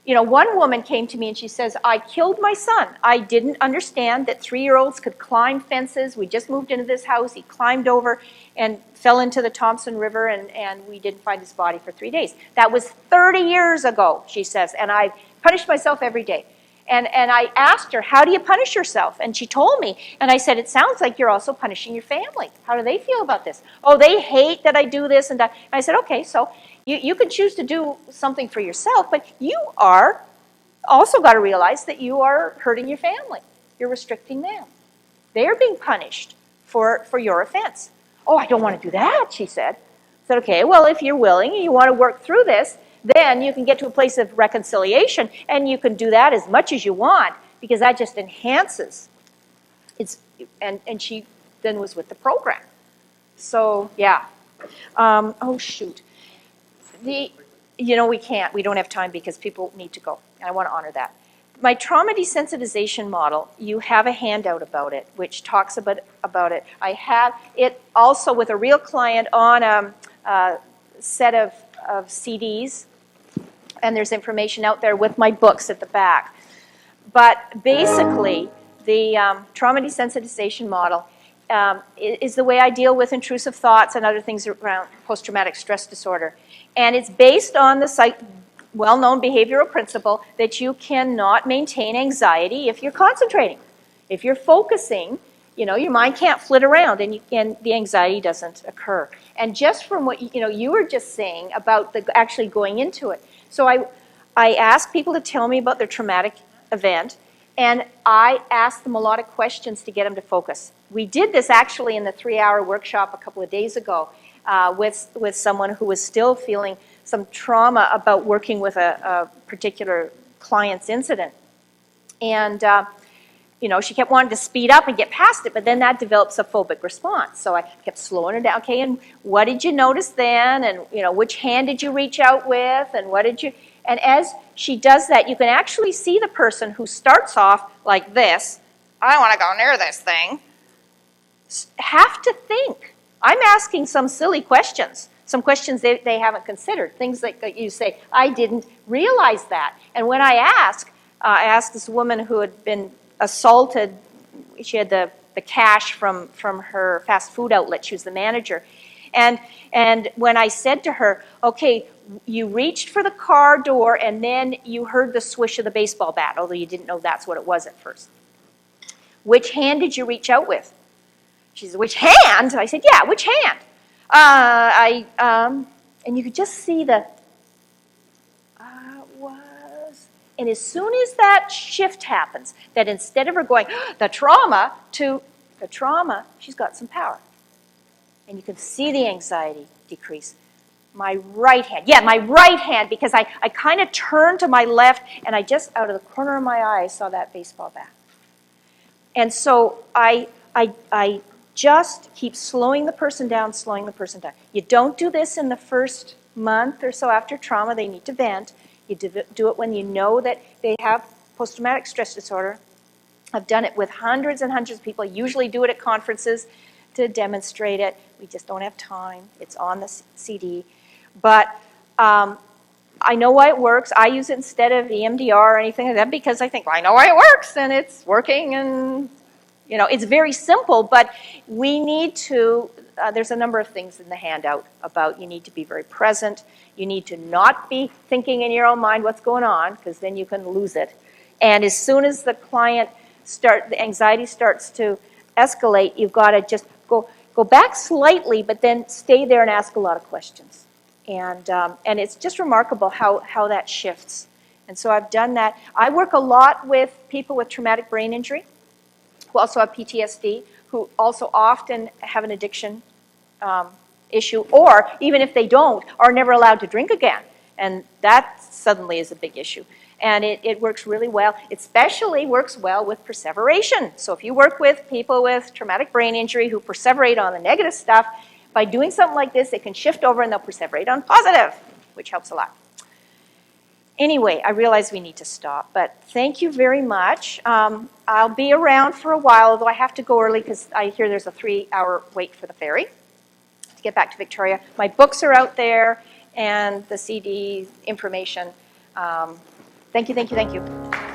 One woman came to me and she says, I killed my son. I didn't understand that 3-year-olds could climb fences. We just moved into this house. He climbed over and fell into the Thompson River, and we didn't find his body for 3 days. That was 30 years ago, she says, and I punished myself every day. And I asked her, how do you punish yourself? And she told me, and I said, it sounds like you're also punishing your family. How do they feel about this? Oh, they hate that I do this and that. And I said, okay, so you can choose to do something for yourself, but you are also got to realize that you are hurting your family. You're restricting them. They are being punished for your offense. Oh, I don't want to do that, she said. I said, okay, well, if you're willing and you want to work through this, then you can get to a place of reconciliation, and you can do that as much as you want, because that just enhances. And she then was with the program. So, yeah. Oh, shoot. We can't. We don't have time because people need to go. And I want to honor that. My trauma desensitization model, you have a handout about it, which talks about it. I have it also with a real client on a set of CDs, and there's information out there with my books at the back. But basically, the trauma desensitization model is the way I deal with intrusive thoughts and other things around post-traumatic stress disorder. And it's based on the well-known behavioral principle that you cannot maintain anxiety if you're concentrating. If you're focusing, your mind can't flit around, and the anxiety doesn't occur. And just from what you were just saying about actually going into it. So I ask people to tell me about their traumatic event, and I ask them a lot of questions to get them to focus. We did this actually in the 3-hour workshop a couple of days ago with someone who was still feeling some trauma about working with a particular client's incident. And she kept wanting to speed up and get past it, but then that develops a phobic response. So I kept slowing her down. Okay, and what did you notice then? And which hand did you reach out with? And what did you? And as she does that, you can actually see the person who starts off like this. I don't want to go near this thing. Have to think. I'm asking some silly questions. Some questions they haven't considered. Things like you say, I didn't realize that. And when I asked this woman who had been assaulted. She had the cash from her fast food outlet. She was the manager. And when I said to her, okay, you reached for the car door and then you heard the swish of the baseball bat, although you didn't know that's what it was at first. Which hand did you reach out with? She said, which hand? I said, yeah, which hand? And you could just see the, was. And as soon as that shift happens, that instead of her going, the trauma, to the trauma, she's got some power. And you can see the anxiety decrease. My right hand, yeah, my right hand, because I kind of turned to my left, and I just, out of the corner of my eye, saw that baseball bat. And so I just keep slowing the person down, slowing the person down. You don't do this in the first month or so after trauma. They need to vent. You do it when you know that they have post-traumatic stress disorder. I've done it with hundreds and hundreds of people. I usually do it at conferences to demonstrate it. We just don't have time. It's on the CD. But I know why it works. I use it instead of EMDR or anything like that because I think, well, I know why it works, and it's working, and you know, it's very simple, but we need to, there's a number of things in the handout about you need to be very present. You need to not be thinking in your own mind what's going on, because then you can lose it. And as soon as the the anxiety starts to escalate, you've got to just go back slightly, but then stay there and ask a lot of questions. And it's just remarkable how that shifts. And so I've done that. I work a lot with people with traumatic brain injury, who also have PTSD, who also often have an addiction issue, or even if they don't, are never allowed to drink again. And that suddenly is a big issue. And it works really well. It especially works well with perseveration. So if you work with people with traumatic brain injury who perseverate on the negative stuff, by doing something like this, they can shift over and they'll perseverate on positive, which helps a lot. Anyway, I realize we need to stop, but thank you very much. I'll be around for a while, although I have to go early because I hear there's a 3-hour wait for the ferry to get back to Victoria. My books are out there and the CD information. Thank you, thank you, thank you.